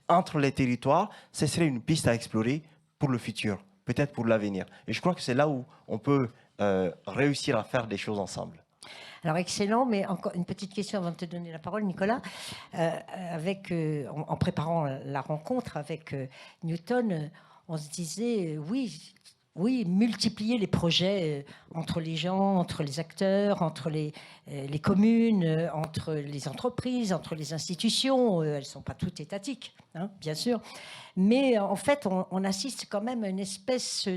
entre les territoires, ce serait une piste à explorer pour le futur, peut-être pour l'avenir. Et je crois que c'est là où on peut réussir à faire des choses ensemble.
Alors excellent, mais encore une petite question avant de te donner la parole, Nicolas. En préparant la rencontre avec Newton, on se disait oui, multiplier les projets entre les gens, entre les acteurs, entre les communes, entre les entreprises, entre les institutions. Elles ne sont pas toutes étatiques, hein, bien sûr. Mais en fait, on assiste quand même à une espèce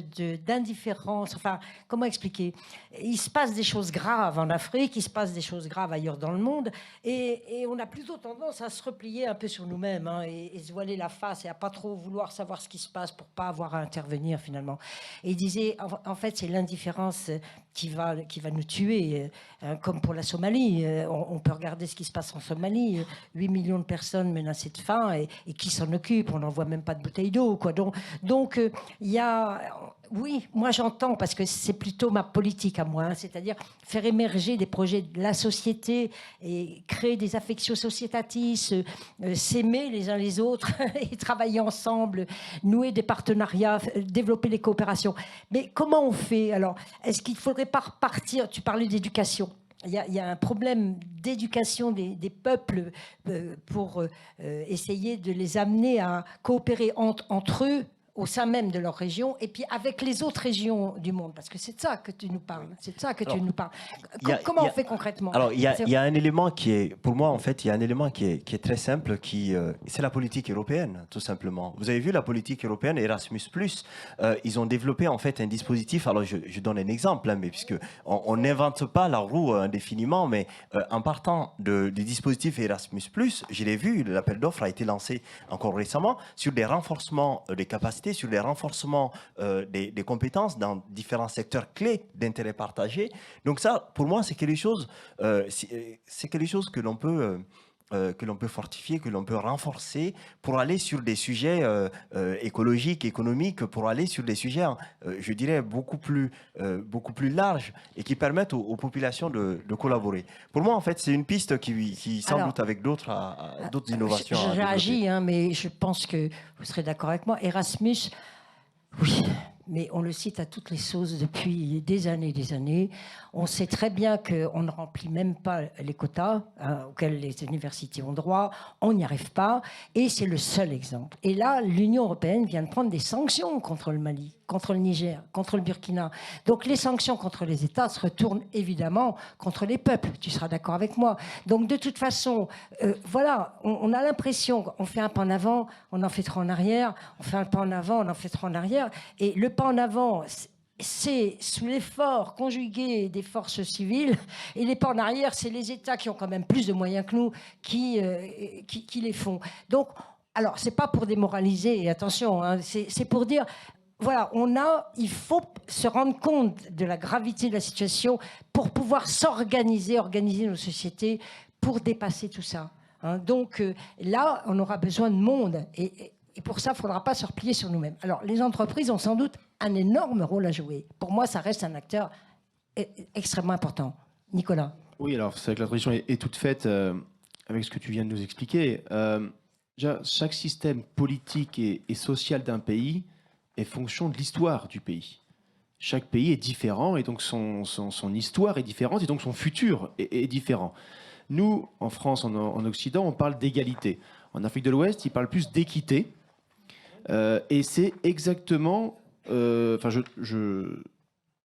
d'indifférence. Enfin, comment expliquer? Il se passe des choses graves en Afrique, il se passe des choses graves ailleurs dans le monde, et on a plutôt tendance à se replier un peu sur nous-mêmes, hein, et se voiler la face et à pas trop vouloir savoir ce qui se passe pour pas avoir à intervenir finalement. Et il disait, en fait, c'est l'indifférence qui va nous tuer, comme pour la Somalie. On peut regarder ce qui se passe en Somalie, 8 millions de personnes menacées de faim, et qui s'en occupe? On n'envoie même pas pas de bouteille d'eau, quoi. Donc, il y a... Oui, moi j'entends, parce que c'est plutôt ma politique à moi, hein, c'est-à-dire faire émerger des projets de la société et créer des affections sociétatis, s'aimer les uns les autres et travailler ensemble, nouer des partenariats, développer les coopérations. Mais comment on fait alors? Est-ce qu'il ne faudrait pas repartir? Tu parlais d'éducation. Il y a un problème d'éducation des peuples pour essayer de les amener à coopérer entre eux au sein même de leur région, et puis avec les autres régions du monde, parce que c'est de ça que tu nous parles. C'est de ça que tu nous parles. Comment on fait concrètement?
Alors, il y a un élément qui est, pour moi, en fait, il y a un élément qui est très simple, c'est la politique européenne, tout simplement. Vous avez vu la politique européenne, Erasmus+, ils ont développé, en fait, un dispositif. Alors, je donne un exemple, hein, mais puisque on n'invente pas la roue indéfiniment, mais en partant du dispositif Erasmus+, je l'ai vu, l'appel d'offres a été lancé encore récemment sur des renforcements des capacités, sur les renforcements des compétences dans différents secteurs clés d'intérêt partagé. Donc ça, pour moi, c'est quelque chose que l'on peut fortifier, que l'on peut renforcer pour aller sur des sujets écologiques, économiques, pour aller sur des sujets, je dirais, beaucoup plus larges et qui permettent aux populations de collaborer. Pour moi, en fait, c'est une piste qui sans doute, avec d'autres innovations.
Je réagis, hein, mais je pense que vous serez d'accord avec moi. Erasmus, oui, mais on le cite à toutes les sauces depuis des années. On sait très bien qu'on ne remplit même pas les quotas auxquels les universités ont droit. On n'y arrive pas. Et c'est le seul exemple. Et là, l'Union européenne vient de prendre des sanctions contre le Mali, contre le Niger, contre le Burkina. Donc les sanctions contre les États se retournent évidemment contre les peuples. Tu seras d'accord avec moi. Donc de toute façon, voilà, on a l'impression qu'on fait un pas en avant, on en fait trois en arrière. On fait un pas en avant, on en fait trois en arrière. Et le pas en avant, c'est sous l'effort conjugué des forces civiles, et les pas en arrière, c'est les États qui ont quand même plus de moyens que nous qui les font. Donc, alors, c'est pas pour démoraliser, attention, hein, c'est pour dire, voilà, il faut se rendre compte de la gravité de la situation pour pouvoir organiser nos sociétés pour dépasser tout ça. Hein. Donc là, on aura besoin de monde, et pour ça, il ne faudra pas se replier sur nous-mêmes. Alors, les entreprises ont sans doute un énorme rôle à jouer. Pour moi, ça reste un acteur extrêmement important. Nicolas.
Oui, alors c'est vrai que la transition est toute faite avec ce que tu viens de nous expliquer. Déjà, chaque système politique et social d'un pays est fonction de l'histoire du pays. Chaque pays est différent, et donc son histoire est différente, et donc son futur est différent. Nous, en France, en Occident, on parle d'égalité. En Afrique de l'Ouest, ils parlent plus d'équité. Et c'est exactement...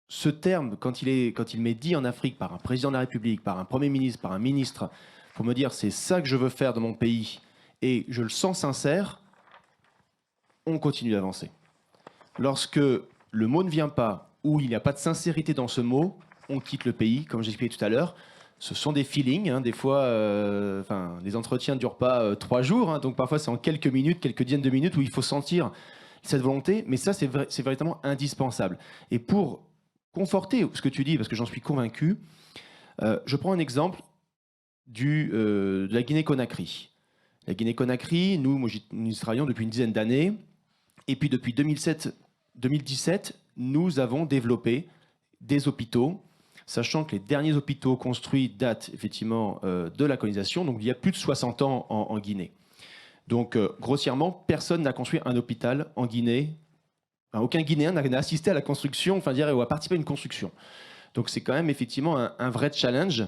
ce terme, quand il m'est dit en Afrique par un président de la République, par un Premier ministre, par un ministre, pour me dire c'est ça que je veux faire de mon pays, et je le sens sincère, on continue d'avancer. Lorsque le mot ne vient pas, ou il n'y a pas de sincérité dans ce mot, on quitte le pays, comme j'expliquais tout à l'heure. Ce sont des feelings, hein, des fois, les entretiens ne durent pas 3 jours, hein, donc parfois c'est en quelques minutes, quelques dizaines de minutes où il faut sentir cette volonté, mais ça c'est véritablement indispensable. Et pour conforter ce que tu dis, parce que j'en suis convaincu, je prends un exemple de la Guinée-Conakry. La Guinée-Conakry, nous y travaillons depuis une dizaine d'années, et puis depuis 2017, nous avons développé des hôpitaux, sachant que les derniers hôpitaux construits datent effectivement de la colonisation, donc il y a plus de 60 ans en Guinée. Donc grossièrement, personne n'a construit un hôpital en Guinée. Enfin, aucun Guinéen n'a assisté à la construction, ou a participé à une construction. Donc c'est quand même effectivement un vrai challenge.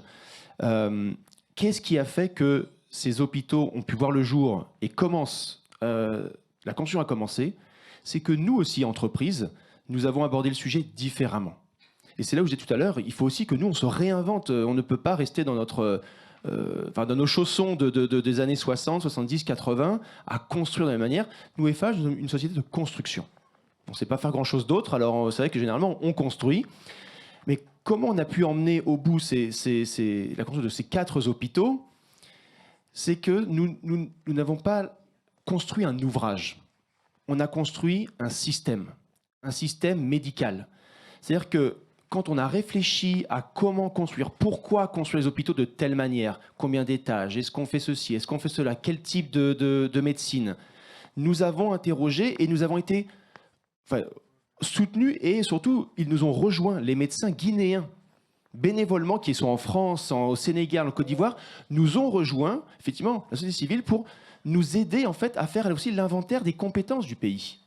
Qu'est-ce qui a fait que ces hôpitaux ont pu voir le jour et la construction a commencé? C'est que nous aussi, entreprises, nous avons abordé le sujet différemment. Et c'est là où je disais tout à l'heure, il faut aussi que nous, on se réinvente. On ne peut pas rester dans dans nos chaussons des années 60, 70, 80, à construire de la même manière. Nous, Eiffage, nous sommes une société de construction. On ne sait pas faire grand-chose d'autre, alors c'est vrai que généralement, on construit. Mais comment on a pu emmener au bout la construction de ces 4 hôpitaux? C'est que nous n'avons pas construit un ouvrage. On a construit un système médical. C'est-à-dire que quand on a réfléchi à comment construire, pourquoi construire les hôpitaux de telle manière, combien d'étages, est-ce qu'on fait ceci, est-ce qu'on fait cela, quel type de médecine, nous avons interrogé et nous avons été soutenus et surtout, ils nous ont rejoints, les médecins guinéens, bénévolement, qui sont en France, au Sénégal, en Côte d'Ivoire, nous ont rejoints, effectivement, la société civile, pour nous aider en fait à faire aussi l'inventaire des compétences du pays.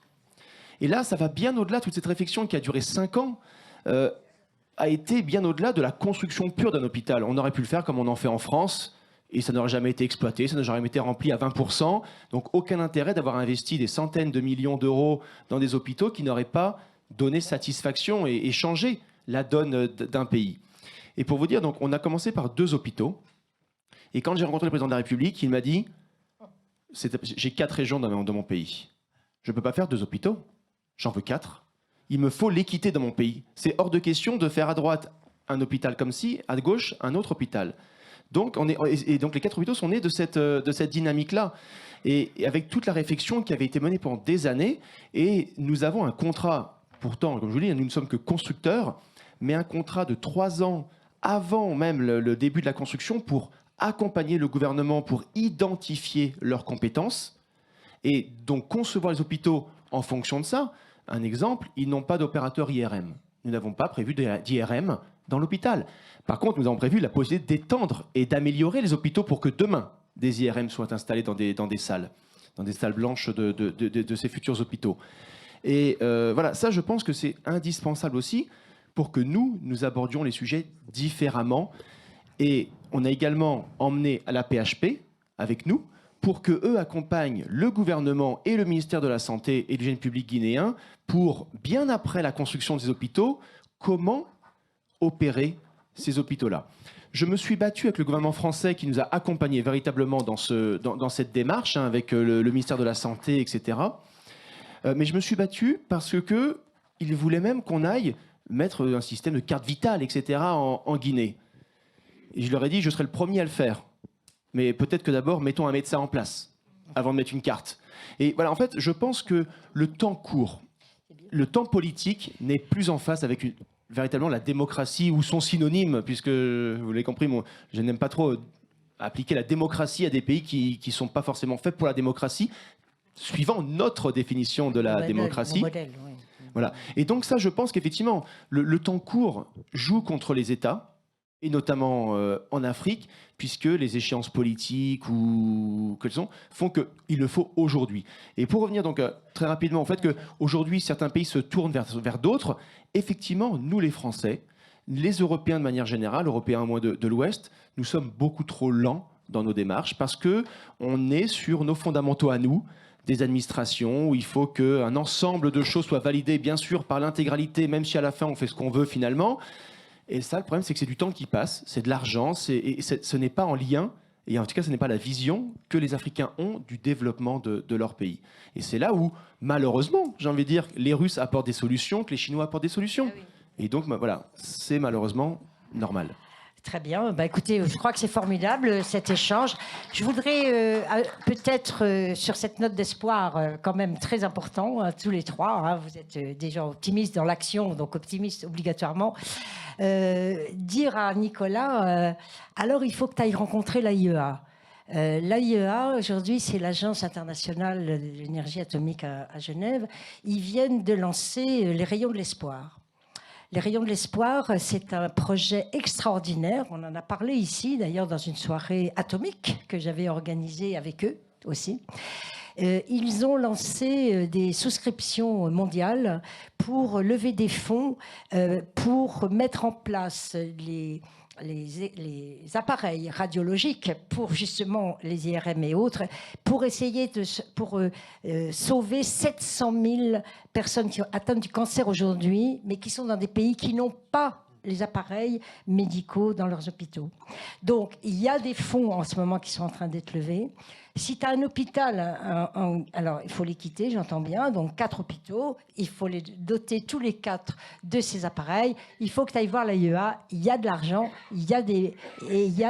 Et là, ça va bien au-delà, toute cette réflexion qui a duré 5 ans, a été bien au-delà de la construction pure d'un hôpital. On aurait pu le faire comme on en fait en France, et ça n'aurait jamais été exploité, ça n'aurait jamais été rempli à 20%. Donc aucun intérêt d'avoir investi des centaines de millions d'euros dans des hôpitaux qui n'auraient pas donné satisfaction et changé la donne d'un pays. Et pour vous dire, donc, on a commencé par 2 hôpitaux. Et quand j'ai rencontré le président de la République, il m'a dit « J'ai 4 régions dans mon pays. Je ne peux pas faire 2 hôpitaux. J'en veux 4. Il me faut l'équité dans mon pays. C'est hors de question de faire à droite un hôpital comme ci, à gauche un autre hôpital. » Donc, donc les 4 hôpitaux sont nés de cette dynamique-là. Et avec toute la réflexion qui avait été menée pendant des années. Et nous avons un contrat, pourtant, comme je vous dis, nous ne sommes que constructeurs, mais un contrat de 3 ans avant même le début de la construction pour accompagner le gouvernement, pour identifier leurs compétences et donc concevoir les hôpitaux en fonction de ça. Un exemple, ils n'ont pas d'opérateur IRM. Nous n'avons pas prévu d'IRM dans l'hôpital. Par contre, nous avons prévu la possibilité d'étendre et d'améliorer les hôpitaux pour que demain, des IRM soient installés dans des salles blanches de ces futurs hôpitaux. Et voilà, ça, je pense que c'est indispensable aussi pour que nous abordions les sujets différemment. Et on a également emmené à la PHP avec nous pour qu'eux accompagnent le gouvernement et le ministère de la Santé et de l'Hygiène publique guinéen pour, bien après la construction de ces hôpitaux, comment opérer ces hôpitaux-là. Je me suis battu avec le gouvernement français qui nous a accompagnés véritablement dans cette démarche, avec le ministère de la Santé, etc. Mais je me suis battu parce qu'ils voulaient même qu'on aille mettre un système de carte vitale, etc. en Guinée. Et je leur ai dit, je serai le premier à le faire. Mais peut-être que d'abord, mettons un médecin en place, avant de mettre une carte. Et voilà, en fait, je pense que le temps court. Le temps politique n'est plus en phase avec véritablement la démocratie ou son synonyme, puisque, vous l'avez compris, je n'aime pas trop appliquer la démocratie à des pays qui ne sont pas forcément faits pour la démocratie, suivant notre définition de la démocratie.
Modèle, oui.
Voilà. Et donc ça, je pense qu'effectivement, le temps court joue contre les États, et notamment en Afrique, puisque les échéances politiques ou quelles sont font qu'il le faut aujourd'hui. Et pour revenir donc très rapidement au fait qu'aujourd'hui, certains pays se tournent vers d'autres, effectivement, nous les Français, les Européens de manière générale, Européens au moins de l'Ouest, nous sommes beaucoup trop lents dans nos démarches parce qu'on est sur nos fondamentaux à nous, des administrations où il faut qu'un ensemble de choses soit validé, bien sûr, par l'intégralité, même si à la fin on fait ce qu'on veut finalement. Et ça, le problème, c'est que c'est du temps qui passe, c'est de l'argent, et ce n'est pas en lien, et en tout cas, ce n'est pas la vision que les Africains ont du développement de leur pays. Et c'est là où, malheureusement, j'ai envie de dire, les Russes apportent des solutions, que les Chinois apportent des solutions. Ah oui. Et donc, voilà, c'est malheureusement normal.
Très bien. Écoutez, je crois que c'est formidable cet échange. Je voudrais peut-être, sur cette note d'espoir quand même très important, tous les trois, vous êtes des gens optimistes dans l'action, donc optimistes obligatoirement, dire à Nicolas, alors il faut que tu ailles rencontrer l'AIEA. L'AIEA, aujourd'hui, c'est l'Agence internationale de l'énergie atomique à Genève. Ils viennent de lancer les rayons de l'espoir. Les rayons de l'espoir, c'est un projet extraordinaire. On en a parlé ici, d'ailleurs, dans une soirée atomique que j'avais organisée avec eux aussi. Ils ont lancé des souscriptions mondiales pour lever des fonds, pour mettre en place les appareils radiologiques pour justement les IRM et autres, pour essayer de sauver 700 000 personnes qui ont atteint du cancer aujourd'hui, mais qui sont dans des pays qui n'ont pas les appareils médicaux dans leurs hôpitaux. Donc, il y a des fonds en ce moment qui sont en train d'être levés. Si tu as un hôpital, alors il faut les quitter, j'entends bien, donc 4 hôpitaux, il faut les doter tous les 4 de ces appareils, il faut que tu ailles voir l'AIEA, il y a de l'argent, il y a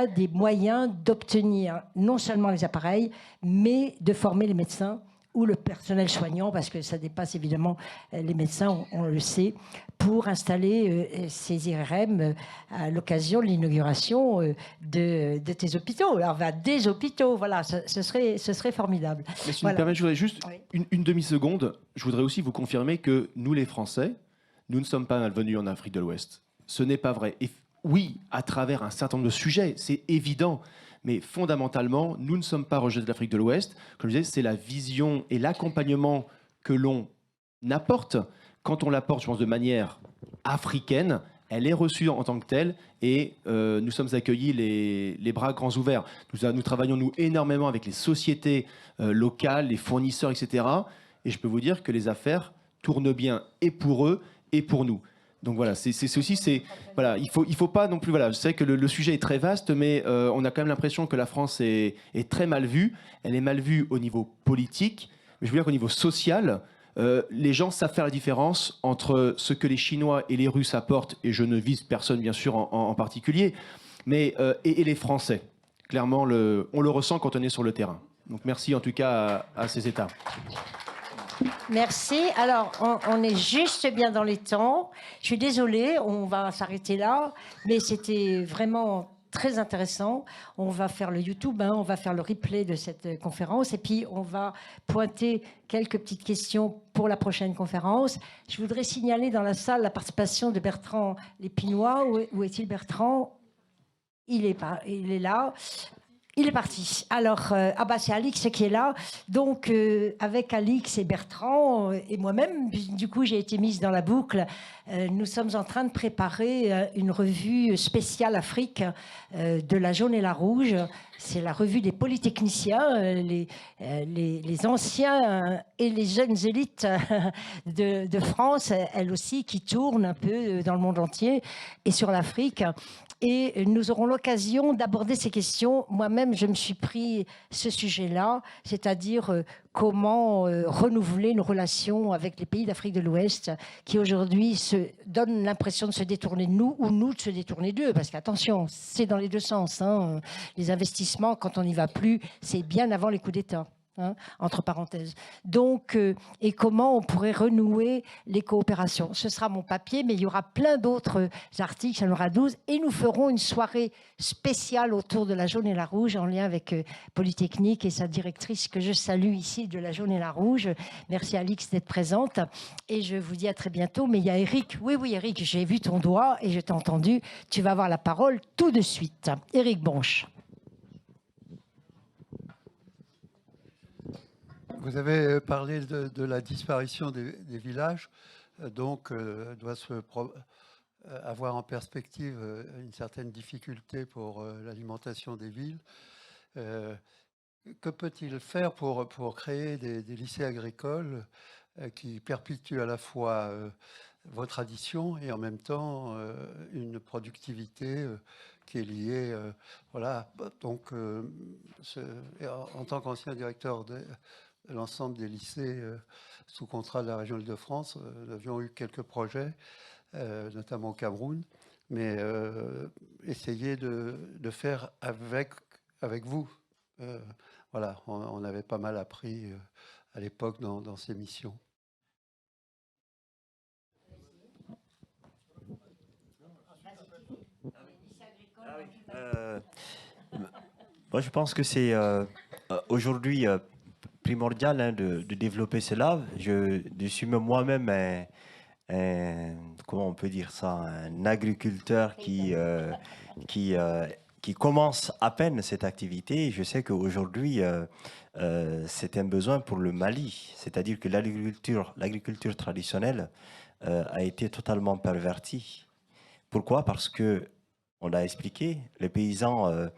des moyens d'obtenir non seulement les appareils, mais de former les médecins ou le personnel soignant, parce que ça dépasse évidemment les médecins, on le sait, pour installer ces IRM à l'occasion de l'inauguration de tes hôpitaux. Alors, des hôpitaux, voilà, ce serait formidable.
Mais si vous me permettez, je voudrais juste une demi-seconde. Je voudrais aussi vous confirmer que nous, les Français, nous ne sommes pas malvenus en Afrique de l'Ouest. Ce n'est pas vrai. Et oui, à travers un certain nombre de sujets, c'est évident. Mais fondamentalement, nous ne sommes pas rejetés de l'Afrique de l'Ouest. Comme je disais, c'est la vision et l'accompagnement que l'on apporte. Quand on l'apporte, je pense, de manière africaine, elle est reçue en tant que telle et nous sommes accueillis les bras grands ouverts. Nous travaillons, nous, énormément avec les sociétés locales, les fournisseurs, etc. Et je peux vous dire que les affaires tournent bien et pour eux et pour nous. Donc voilà, voilà, il faut pas non plus. Voilà, je sais que le sujet est très vaste, mais on a quand même l'impression que la France est très mal vue. Elle est mal vue au niveau politique, mais je veux dire qu'au niveau social, les gens savent faire la différence entre ce que les Chinois et les Russes apportent, et je ne vise personne bien sûr en particulier, mais et les Français. Clairement, on le ressent quand on est sur le terrain. Donc merci en tout cas à ces États.
Merci. Alors, on est juste bien dans les temps. Je suis désolée, on va s'arrêter là, mais c'était vraiment très intéressant. On va faire le YouTube, on va faire le replay de cette conférence, et puis on va pointer quelques petites questions pour la prochaine conférence. Je voudrais signaler dans la salle la participation de Bertrand Lépinois. Où est-il, Bertrand ? Il est là. Il est parti. Alors, c'est Alix qui est là. Donc, avec Alix et Bertrand et moi-même, du coup, j'ai été mise dans la boucle. Nous sommes en train de préparer une revue spéciale Afrique de la jaune et la rouge. C'est la revue des polytechniciens, les anciens et les jeunes élites de France, elles aussi, qui tournent un peu dans le monde entier et sur l'Afrique. Et nous aurons l'occasion d'aborder ces questions. Moi-même, je me suis pris ce sujet-là, c'est-à-dire comment renouveler nos relations avec les pays d'Afrique de l'Ouest qui aujourd'hui se donnent l'impression de se détourner de nous ou nous de se détourner d'eux. Parce qu'attention, c'est dans les deux sens. Les investissements, quand on n'y va plus, c'est bien avant les coups d'État. Entre parenthèses. Donc, et comment on pourrait renouer les coopérations. Ce sera mon papier, mais il y aura plein d'autres articles, il y en aura 12, et nous ferons une soirée spéciale autour de la jaune et la rouge, en lien avec Polytechnique et sa directrice, que je salue ici, de la jaune et la rouge. Merci Alix d'être présente, et je vous dis à très bientôt. Mais il y a Eric. Oui, Eric, j'ai vu ton doigt, et je t'ai entendu. Tu vas avoir la parole tout de suite. Eric Bonche.
Vous avez parlé de la disparition des villages, donc doit avoir en perspective une certaine difficulté pour l'alimentation des villes. Que peut-il faire pour créer des lycées agricoles qui perpétuent à la fois vos traditions et en même temps une productivité qui est liée, voilà. Donc, en tant qu'ancien directeur de l'ensemble des lycées sous contrat de la région Île-de-France, nous avions eu quelques projets, notamment au Cameroun, mais essayer de faire avec vous. Voilà, on avait pas mal appris à l'époque dans ces missions.
Moi, je pense que c'est aujourd'hui primordial de développer cela. Je suis moi-même comment on peut dire ça, un agriculteur qui commence à peine cette activité. Je sais qu'aujourd'hui, c'est un besoin pour le Mali. C'est-à-dire que l'agriculture traditionnelle a été totalement pervertie. Pourquoi ? Parce que, on l'a expliqué, les paysans,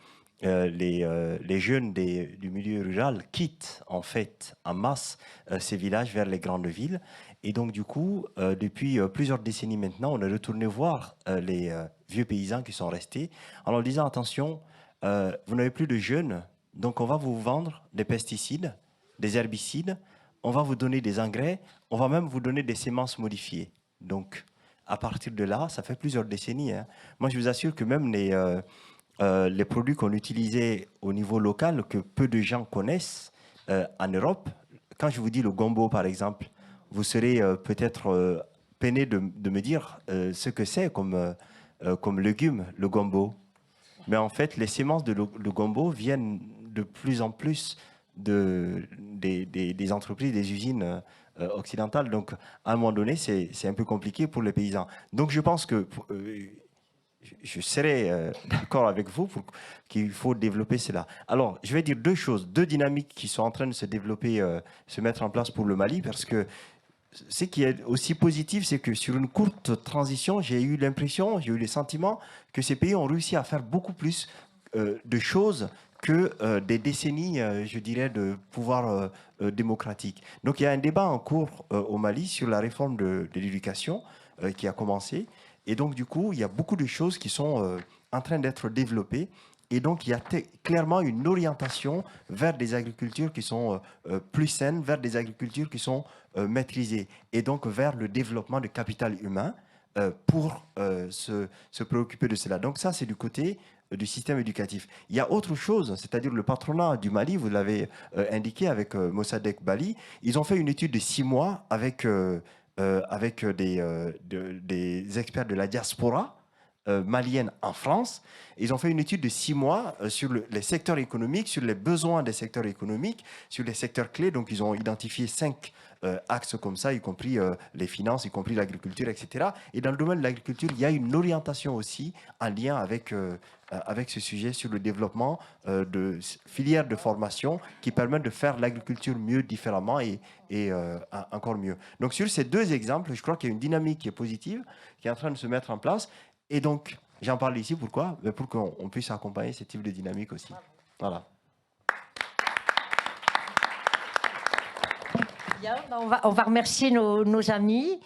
les jeunes du milieu rural quittent en fait en masse ces villages vers les grandes villes. Et donc du coup, depuis plusieurs décennies maintenant, on est retourné voir les vieux paysans qui sont restés en leur disant attention, vous n'avez plus de jeunes, donc on va vous vendre des pesticides, des herbicides, on va vous donner des engrais, on va même vous donner des semences modifiées. Donc à partir de là, ça fait plusieurs décennies. Moi je vous assure que même les produits qu'on utilisait au niveau local, que peu de gens connaissent en Europe, quand je vous dis le gombo, par exemple, vous serez peut-être peiné de me dire ce que c'est comme légume, le gombo. Mais en fait, les semences de le gombo viennent de plus en plus des entreprises, des usines occidentales. Donc, à un moment donné, c'est un peu compliqué pour les paysans. Donc, je pense que je serais d'accord avec vous pour qu'il faut développer cela. Alors, je vais dire deux choses, deux dynamiques qui sont en train de se développer, se mettre en place pour le Mali, parce que ce qui est aussi positif, c'est que sur une courte transition, j'ai eu l'impression, j'ai eu le sentiment que ces pays ont réussi à faire beaucoup plus de choses que des décennies, je dirais, de pouvoir démocratique. Donc il y a un débat en cours au Mali sur la réforme de l'éducation qui a commencé. Et donc du coup, il y a beaucoup de choses qui sont en train d'être développées. Et donc, il y a clairement une orientation vers des agricultures qui sont plus saines, vers des agricultures qui sont maîtrisées, et donc vers le développement du capital humain pour se préoccuper de cela. Donc ça, c'est du côté du système éducatif. Il y a autre chose, c'est-à-dire le patronat du Mali, vous l'avez indiqué avec Mossadegh Bali, ils ont fait une étude de 6 mois avec des experts de la diaspora malienne en France. Ils ont fait une étude de 6 mois sur les secteurs économiques, sur les besoins des secteurs économiques, sur les secteurs clés. Donc, ils ont identifié 5 axes comme ça, y compris les finances, y compris l'agriculture, etc. Et dans le domaine de l'agriculture, il y a une orientation aussi en lien avec ce sujet sur le développement de filières de formation qui permettent de faire l'agriculture mieux, différemment et encore mieux. Donc, sur ces deux exemples, je crois qu'il y a une dynamique qui est positive, qui est en train de se mettre en place. Et donc, j'en parle ici, pourquoi? Pour qu'on puisse accompagner ce type de dynamique aussi. Voilà.
Bien, on va remercier nos amis.